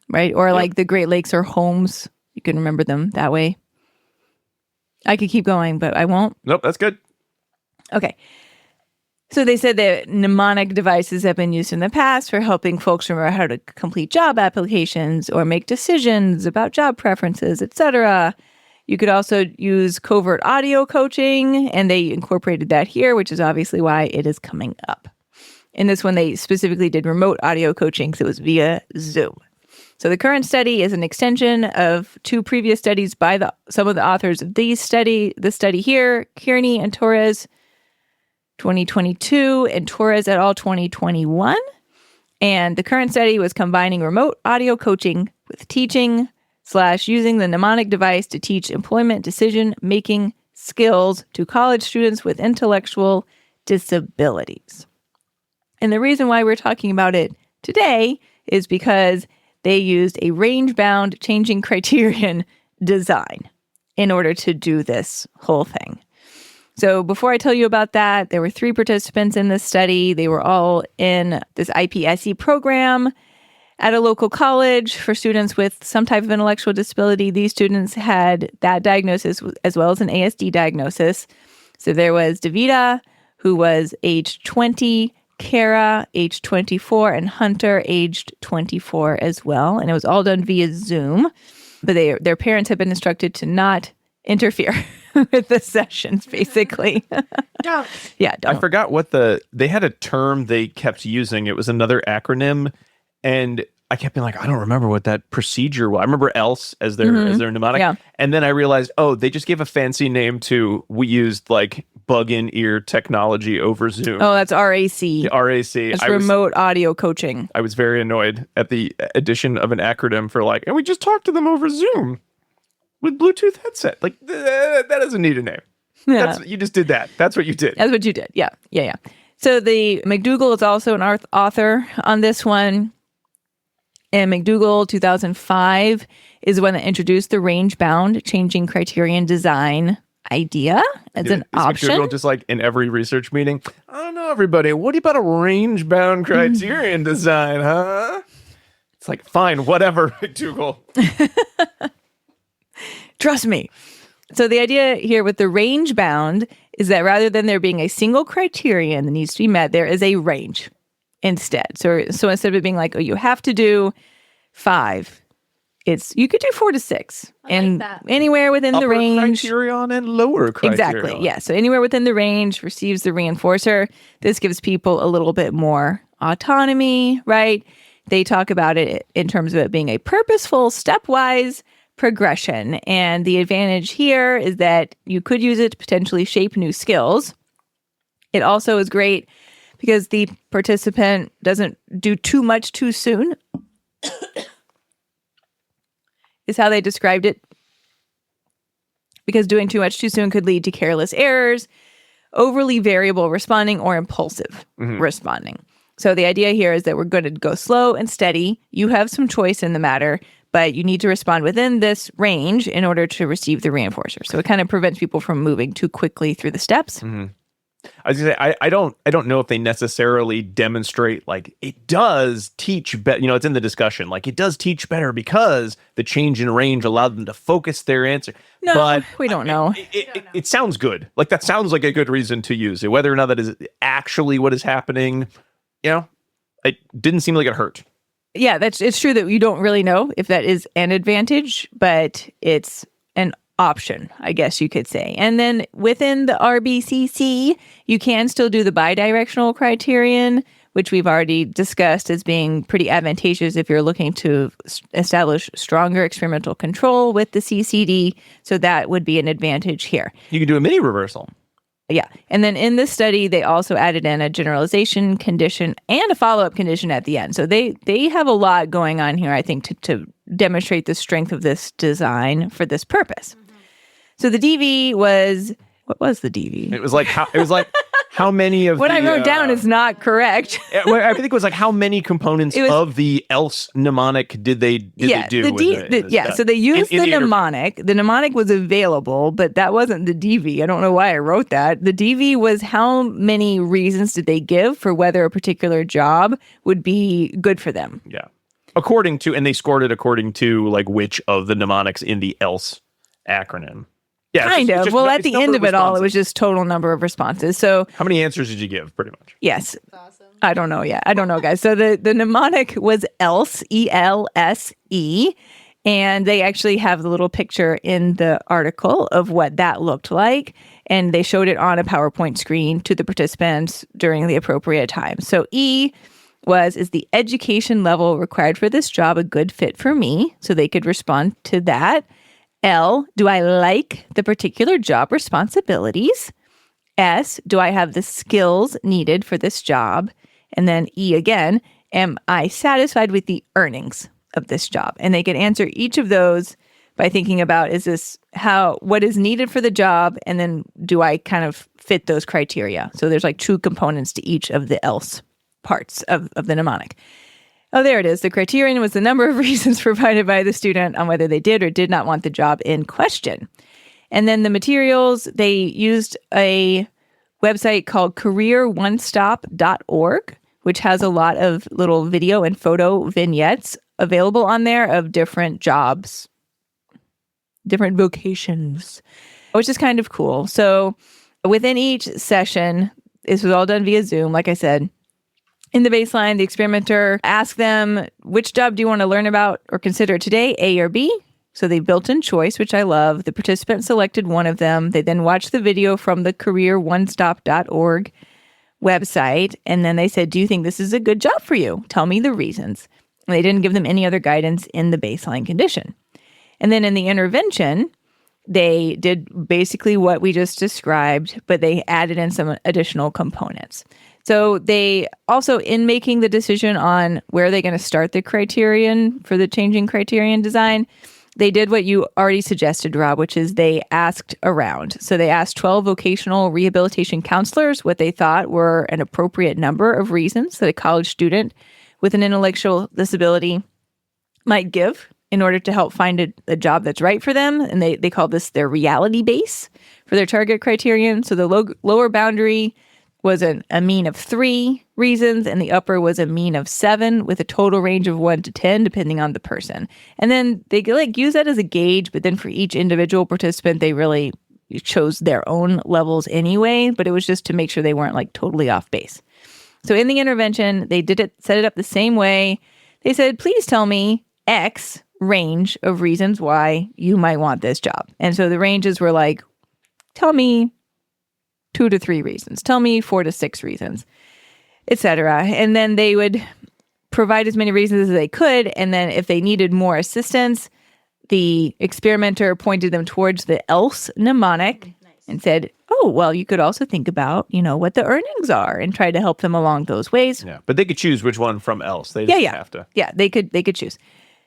Right? Or like the Great Lakes are homes. You can remember them that way. I could keep going, but I won't. Nope, that's good. Okay. So they said that mnemonic devices have been used in the past for helping folks remember how to complete job applications or make decisions about job preferences, etc. You could also use covert audio coaching, and they incorporated that here, which is obviously why it is coming up. In this one, they specifically did remote audio coaching, so it was via Zoom. So the current study is an extension of 2 previous studies by some of the authors of the study here, Kearney and Torres, 2022, and Torres et al. 2021. And the current study was combining remote audio coaching with teaching / using the mnemonic device to teach employment decision-making skills to college students with intellectual disabilities. And the reason why we're talking about it today is because they used a range-bound changing criterion design in order to do this whole thing. So before I tell you about that, there were 3 participants in this study. They were all in this IPSE program at a local college for students with some type of intellectual disability. These students had that diagnosis as well as an ASD diagnosis. So there was Davida, who was aged 20, Kara, aged 24, and Hunter, aged 24 as well. And it was all done via Zoom. But their parents had been instructed to not interfere with the sessions, basically. Yeah. I forgot what they had a term they kept using. It was another acronym. And I kept being like, I don't remember what that procedure was. I remember ELSE as their mnemonic. Yeah. And then I realized, they just gave a fancy name to, we used like bug-in-ear technology over Zoom. Oh, that's RAC. RAC. It's remote audio coaching. I was very annoyed at the addition of an acronym for and we just talked to them over Zoom with Bluetooth headset. That doesn't need a name. Yeah. You just did that. That's what you did. That's what you did. Yeah. So the McDougall is also an author on this one. And McDougall, 2005, is the one that introduced the range-bound changing criterion design idea as an option. McDougall just like in every research meeting? I don't know, everybody. What about a range-bound criterion design, huh? It's like, fine, whatever, McDougall. Trust me. So the idea here with the range-bound is that rather than there being a single criterion that needs to be met, there is a range instead. So instead of it being like, oh, you have to do 5, you could do 4 to 6, and anywhere within the range. Criterion and lower criterion. Exactly. Yeah. So anywhere within the range receives the reinforcer. This gives people a little bit more autonomy, right? They talk about it in terms of it being a purposeful, stepwise progression. And the advantage here is that you could use it to potentially shape new skills. It also is great because the participant doesn't do too much too soon, is how they described it. Because doing too much too soon could lead to careless errors, overly variable responding, or impulsive responding. So the idea here is that we're going to go slow and steady. You have some choice in the matter, but you need to respond within this range in order to receive the reinforcer. So it kind of prevents people from moving too quickly through the steps. I was gonna say, I don't know if they necessarily demonstrate like it does teach better. You know, it's in the discussion. Like it does teach better because the change in range allowed them to focus their answer. No, but we don't know. It sounds good. Like that sounds like a good reason to use it. Whether or not that is actually what is happening, you know, it didn't seem like it hurt. Yeah, it's true that you don't really know if that is an advantage, but it's an option, I guess you could say. And then within the RBCC, you can still do the bidirectional criterion, which we've already discussed as being pretty advantageous if you're looking to establish stronger experimental control with the CCD. So that would be an advantage here. You can do a mini reversal. Yeah. And then in this study, they also added in a generalization condition and a follow-up condition at the end. So they have a lot going on here, I think, to demonstrate the strength of this design for this purpose. So the DV was, what was the DV? It was like how many of what I wrote down is not correct. I think it was like how many components of the else mnemonic did they do? So they used the mnemonic. The mnemonic was available, but that wasn't the DV. I don't know why I wrote that. The DV was how many reasons did they give for whether a particular job would be good for them. Yeah. According to, and they scored it according to like which of the mnemonics in the else acronym. Yeah, kind of. Well, at the end of it all, it was just total number of responses. So how many answers did you give, pretty much? Yes. That's awesome. I don't know yet. I don't know, guys. So the mnemonic was ELSE, E-L-S-E, and they actually have the little picture in the article of what that looked like, and they showed it on a PowerPoint screen to the participants during the appropriate time. So E is the education level required for this job a good fit for me? So they could respond to that. L, do I like the particular job responsibilities? S, do I have the skills needed for this job? And then E again, am I satisfied with the earnings of this job? And they could answer each of those by thinking about, what is needed for the job? And then do I kind of fit those criteria? So there's like 2 components to each of the else parts of the mnemonic. Oh, there it is. The criterion was the number of reasons provided by the student on whether they did or did not want the job in question. And then the materials, they used a website called careeronestop.org, which has a lot of little video and photo vignettes available on there of different jobs, different vocations, which is kind of cool. So within each session, this was all done via Zoom, like I said. In the baseline, the experimenter asked them, which job do you want to learn about or consider today, A or B? So they built in choice, which I love. The participant selected one of them. They then watched the video from the careeronestop.org website. And then they said, do you think this is a good job for you? Tell me the reasons. And they didn't give them any other guidance in the baseline condition. And then in the intervention, they did basically what we just described, but they added in some additional components. So they also, in making the decision on where they're going to start the criterion for the changing criterion design, they did what you already suggested, Rob, which is they asked around. So they asked 12 vocational rehabilitation counselors what they thought were an appropriate number of reasons that a college student with an intellectual disability might give in order to help find a job that's right for them. And they call this their reality base for their target criterion. So the lower boundary was a mean of 3 reasons, and the upper was a mean of 7, with a total range of 1 to 10, depending on the person. And then they use that as a gauge, but then for each individual participant, they really chose their own levels anyway, but it was just to make sure they weren't totally off base. So in the intervention, they set it up the same way. They said, please tell me X range of reasons why you might want this job. And so the ranges were tell me 2 to 3 reasons, tell me 4 to 6 reasons, etc. And then they would provide as many reasons as they could. And then if they needed more assistance, the experimenter pointed them towards the else mnemonic and said, oh, well, you could also think about, what the earnings are and try to help them along those ways. Yeah, but they could choose which one from else. They didn't have to. Yeah, they could choose.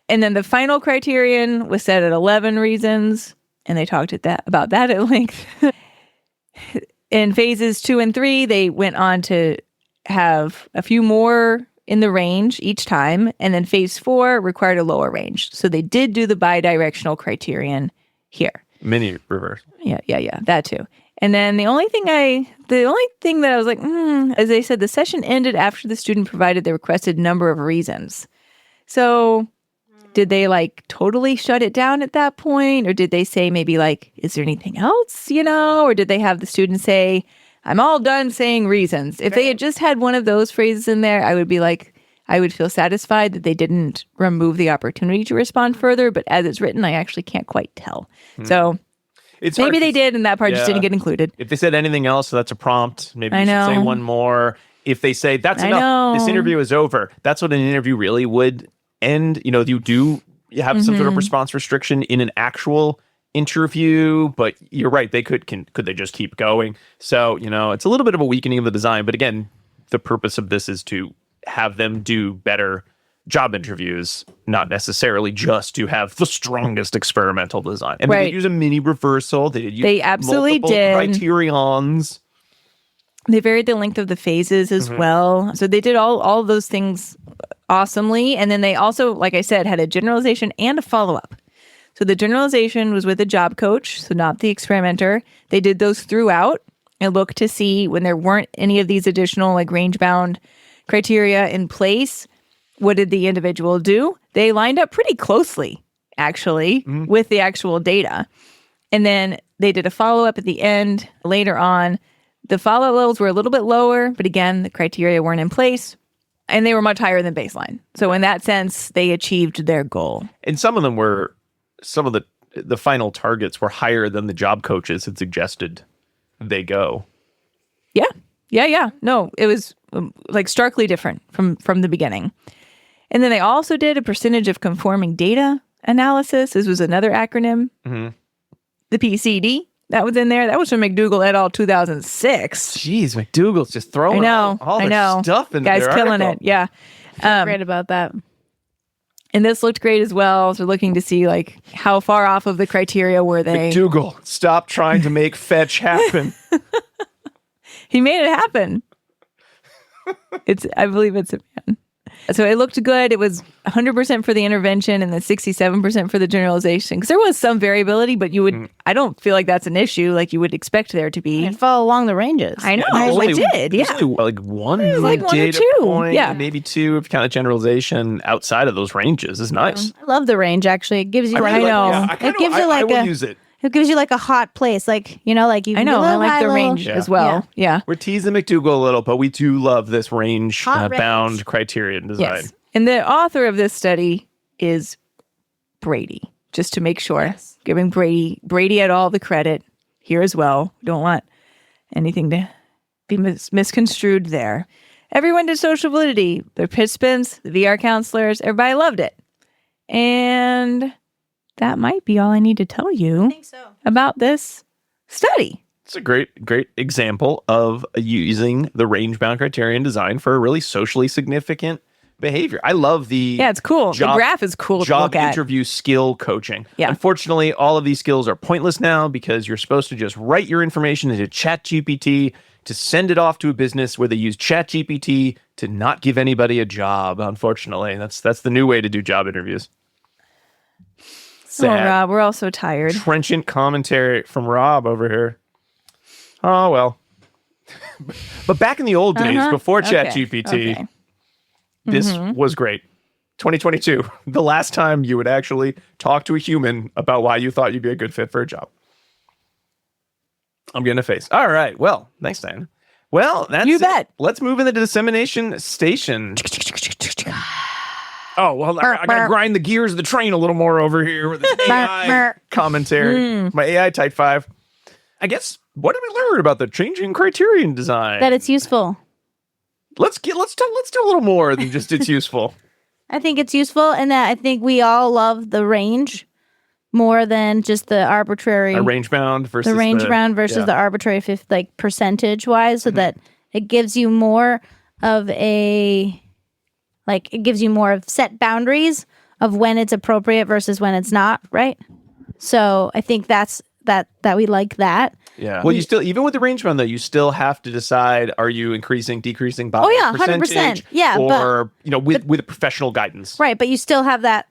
And then the final criterion was set at 11 reasons, and they talked about that at length. In phases 2 and 3, they went on to have a few more in the range each time, and then phase 4 required a lower range. So they did do the bidirectional criterion here. Mini reverse. Yeah, that too. And then the only thing that I was as they said, the session ended after the student provided the requested number of reasons. So did they totally shut it down at that point? Or did they say maybe is there anything else, or did they have the student say, I'm all done saying reasons? If they had just had one of those phrases in there, I would be I would feel satisfied that they didn't remove the opportunity to respond further. But as it's written, I actually can't quite tell. So maybe they did, and that part just didn't get included. If they said anything else, so that's a prompt. Maybe you should say one more. If they say, that's enough, this interview is over, that's what an interview really would end. You have some sort of response restriction in an actual interview, but you're right, they could they just keep going? So, it's a little bit of a weakening of the design. But again, the purpose of this is to have them do better job interviews, not necessarily just to have the strongest experimental design. And they did use a mini reversal. They absolutely did criterions. They varied the length of the phases as well. So they did all those things awesomely. And then they also, like I said, had a generalization and a follow-up. So the generalization was with a job coach, so not the experimenter. They did those throughout and looked to see when there weren't any of these additional range-bound criteria in place, what did the individual do? They lined up pretty closely, actually, with the actual data. And then they did a follow-up at the end later on. The follow-up levels were a little bit lower, but again, the criteria weren't in place, and they were much higher than baseline. So in that sense, they achieved their goal. And some of the final targets were higher than the job coaches had suggested they go. Yeah. No, it was starkly different from the beginning. And then they also did a percentage of conforming data analysis. This was another acronym. The PCD, that was in there. That was from McDougall et al. 2006. Jeez, McDougall's just throwing all this stuff in Guys their killing article. it, yeah. Great about that. And this looked great as well. So looking to see how far off of the criteria were they. McDougall, stop trying to make fetch happen. He made it happen. I believe it's a man. So it looked good. It was 100% for the intervention and then 67% for the generalization. Because there was some variability, but you would, I don't feel like that's an issue like you would expect there to be. And follow along the ranges. I know. I did. Yeah. Only one one or data two. point, Yeah. maybe 2 if you count generalization outside of those ranges is nice. I love the range, actually. It gives you I know. It gives you I will use it. It gives you a hot place, you I know. I like the range Yeah. as well. Yeah. We're teasing McDougall a little, but we do love this range Hot range. bound criterion design. Yes. And the author of this study is Brady, just to make sure. Yes. Giving Brady at all the credit here as well. Don't want anything to be misconstrued there. Everyone did social validity. The participants, the VR counselors, everybody loved it. And that might be all I need to tell you about this study. It's a great example of using the range bound criterion design for a really socially significant behavior. I love the Yeah, it's cool. The graph is cool to job look at. interview skill coaching. Yeah. Unfortunately, all of these skills are pointless now because you're supposed to just write your information into ChatGPT to send it off to a business where they use ChatGPT to not give anybody a job. Unfortunately, that's the new way to do job interviews. Sad. Oh, Rob, we're all so tired. Trenchant commentary from Rob over here. Oh, well. But back in the old days, before ChatGPT, Okay. this was great. 2022, the last time you would actually talk to a human about why you thought you'd be a good fit for a job. I'm getting a face. All right. Well, thanks, Dan. Well, that's You it. bet. Let's move into the dissemination station. Oh, well, I got to grind the gears of the train a little more over here with this AI commentary. My AI Type 5. I guess, what did we learn about the changing criterion design? That it's useful. Let's do a little more than just it's useful. I think it's useful, and that I think we all love the range more than just the arbitrary Range bound versus the range bound versus the arbitrary percentage wise, so that it gives you more of set boundaries of when it's appropriate versus when it's not, right? So I think that we like that. Yeah. Well, you still, even with the range bound though, you still have to decide: are you increasing, decreasing by 100%. Yeah, or with professional guidance, Right, but you still have that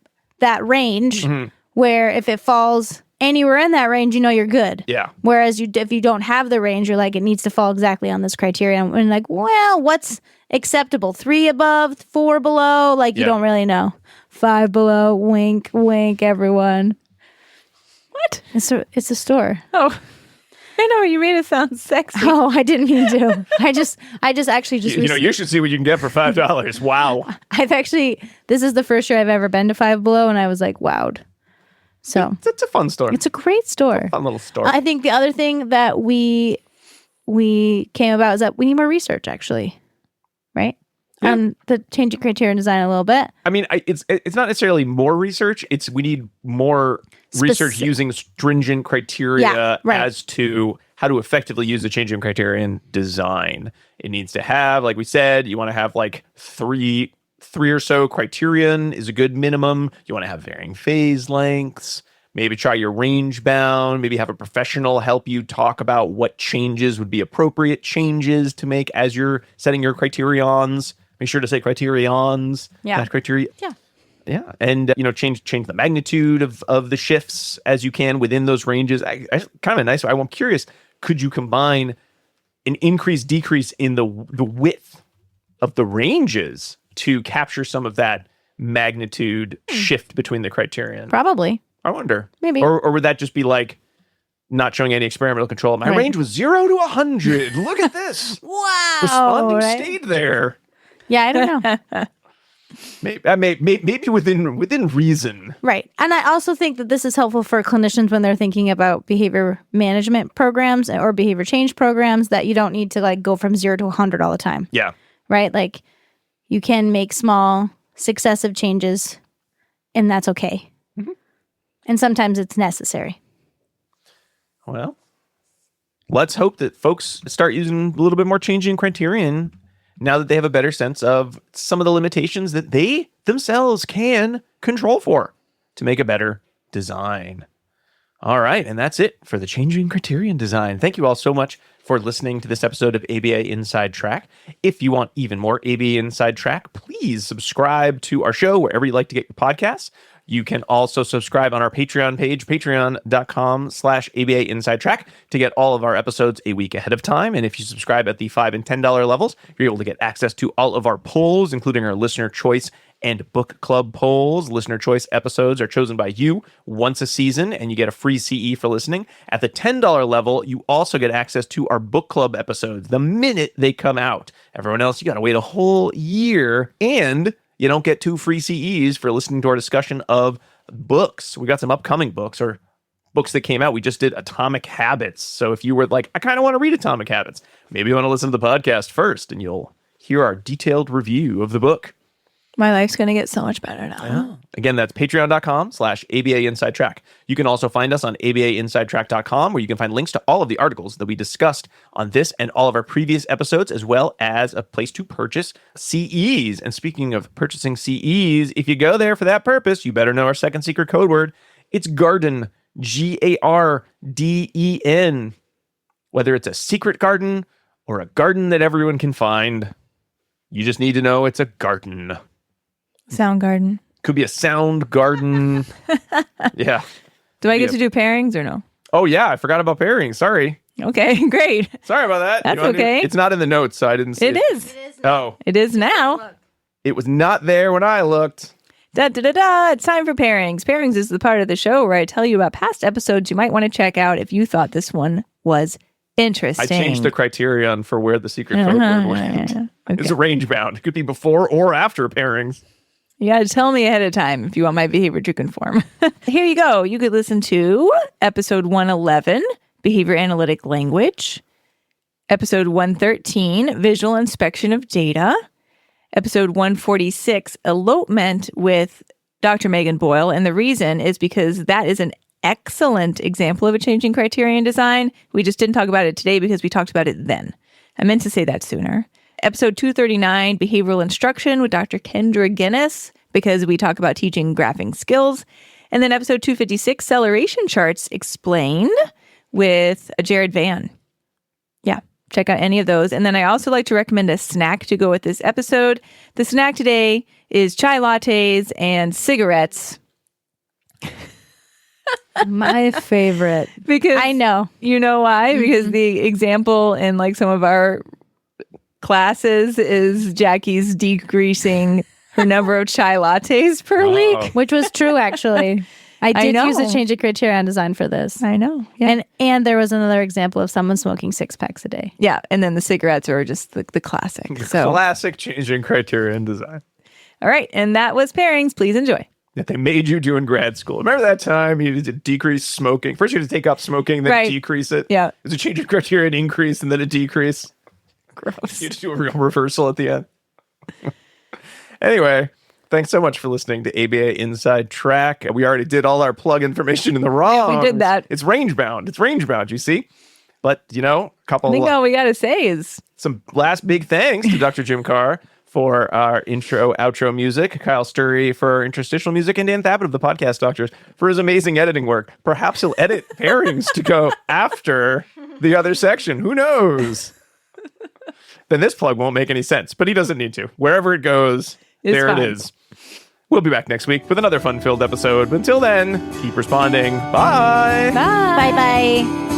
range where if it falls anywhere in that range, you're good. Yeah. Whereas if you don't have the range, you're like, it needs to fall exactly on this criterion. And like, well, what's acceptable? 3 above, 4 below? You don't really know. 5 below, wink, wink, everyone. What? It's a store. Oh, I know. You made it sound sexy. Oh, I didn't mean to. I just actually you should see what you can get for $5. Wow. this is the first year I've ever been to 5 Below, and I was like, wowed. So it's a fun store. It's a great store. Fun little store. I think the other thing that we came about is that we need more research, actually, right? Yeah. On the changing criterion design a little bit. I mean, it's not necessarily more research. We need more research using stringent criteria as to how to effectively use the changing criterion design. It needs to have, like we said, you want to have three or so criterion is a good minimum. You want to have varying phase lengths. Maybe try your range bound. Maybe have a professional help you talk about what changes would be appropriate changes to make as you're setting your criterions. Make sure to say criterions. Yeah. Not criteria. Yeah. Yeah. And, change the magnitude of the shifts as you can within those ranges. Kind of a nice. I'm curious, could you combine an increase, decrease in the width of the ranges to capture some of that magnitude shift between the criterion? Probably. I wonder. Maybe. Or would that just be not showing any experimental control? My range was 0 to 100. Look at this. Wow. Responding stayed there. Yeah, I don't know. Maybe within reason. Right. And I also think that this is helpful for clinicians when they're thinking about behavior management programs or behavior change programs, that you don't need to go from 0 to 100 all the time. Yeah. Right? You can make small successive changes, and that's okay. Mm-hmm. And sometimes it's necessary. Well, let's hope that folks start using a little bit more changing criterion now that they have a better sense of some of the limitations that they themselves can control for to make a better design. All right, and that's it for the changing criterion design. Thank you all so much for listening to this episode of ABA Inside Track. If you want even more ABA Inside Track, please subscribe to our show wherever you like to get your podcasts. You can also subscribe on our Patreon page, patreon.com/ABA Inside Track, to get all of our episodes a week ahead of time. And if you subscribe at the $5 and $10 levels, you're able to get access to all of our polls, including our listener choice and book club polls. Listener choice episodes are chosen by you once a season, and you get a free CE for listening. At the $10 level, you also get access to our book club episodes the minute they come out. Everyone else, you got to wait a whole year, and you don't get 2 free CEs for listening to our discussion of books. We got some upcoming books or books that came out. We just did Atomic Habits. So if you were like, I kind of want to read Atomic Habits, maybe you want to listen to the podcast first, and you'll hear our detailed review of the book. My life's going to get so much better now. Again, that's patreon.com/ABA Inside Track. You can also find us on abainsidetrack.com, where you can find links to all of the articles that we discussed on this and all of our previous episodes, as well as a place to purchase CEs. And speaking of purchasing CEs, if you go there for that purpose, you better know our second secret code word. It's garden, GARDEN. Whether it's a secret garden or a garden that everyone can find, you just need to know it's a garden. Soundgarden. Could be a sound garden. Yeah. Do I get to do pairings or no? Oh, yeah. I forgot about pairing. Sorry. Okay, great. Sorry about that. That's okay. It's not in the notes, so I didn't see it. It is. Oh. It is now. It was not there when I looked. It's time for pairings. Pairings is the part of the show where I tell you about past episodes you might want to check out if you thought this one was interesting. I changed the criterion for where the secret code word went. Okay. It's range bound. It could be before or after pairings. You got to tell me ahead of time if you want my behavior to conform. Here you go. You could listen to episode 111, Behavior Analytic Language, episode 113, Visual Inspection of Data, episode 146, Elopement with Dr. Megan Boyle. And the reason is because that is an excellent example of a changing criterion design. We just didn't talk about it today because we talked about it then. I meant to say that sooner. Episode 239, Behavioral Instruction with Dr. Kendra Guinness, because we talk about teaching graphing skills. And then episode 256, Acceleration Charts Explained with Jared Van. Yeah, check out any of those. And then I also like to recommend a snack to go with this episode. The snack today is chai lattes and cigarettes. My favorite. Because I know. You know why? Because the example in like some of our classes is Jackie's decreasing her number of chai lattes per week. Which was true, actually. I did use a change of criterion design for this. I know. Yeah. And there was another example of someone smoking 6 packs a day. Yeah. And then the cigarettes are just the classic. Classic changing criterion design. All right. And that was pairings. Please enjoy. That they made you do in grad school. Remember that time you had to decrease smoking? First you had to take up smoking, then decrease it. Yeah. There's a change of criterion increase and then a decrease. Gross. You just do a real reversal at the end. Anyway, thanks so much for listening to ABA Inside Track. We already did all our plug information in the wrong. We did that. It's range bound. It's range bound, you see? But, a couple I think all we got to say is some last big thanks to Dr. Jim Carr for our intro, outro music, Kyle Sturry for our interstitial music, and Dan Thabit of the Podcast Doctors for his amazing editing work. Perhaps he'll edit pairings to go after the other section. Who knows? Then this plug won't make any sense, but he doesn't need to. Wherever it goes, there fine. it is. We'll be back next week with another fun-filled episode. But until then, keep responding. Bye. bye. Bye-bye.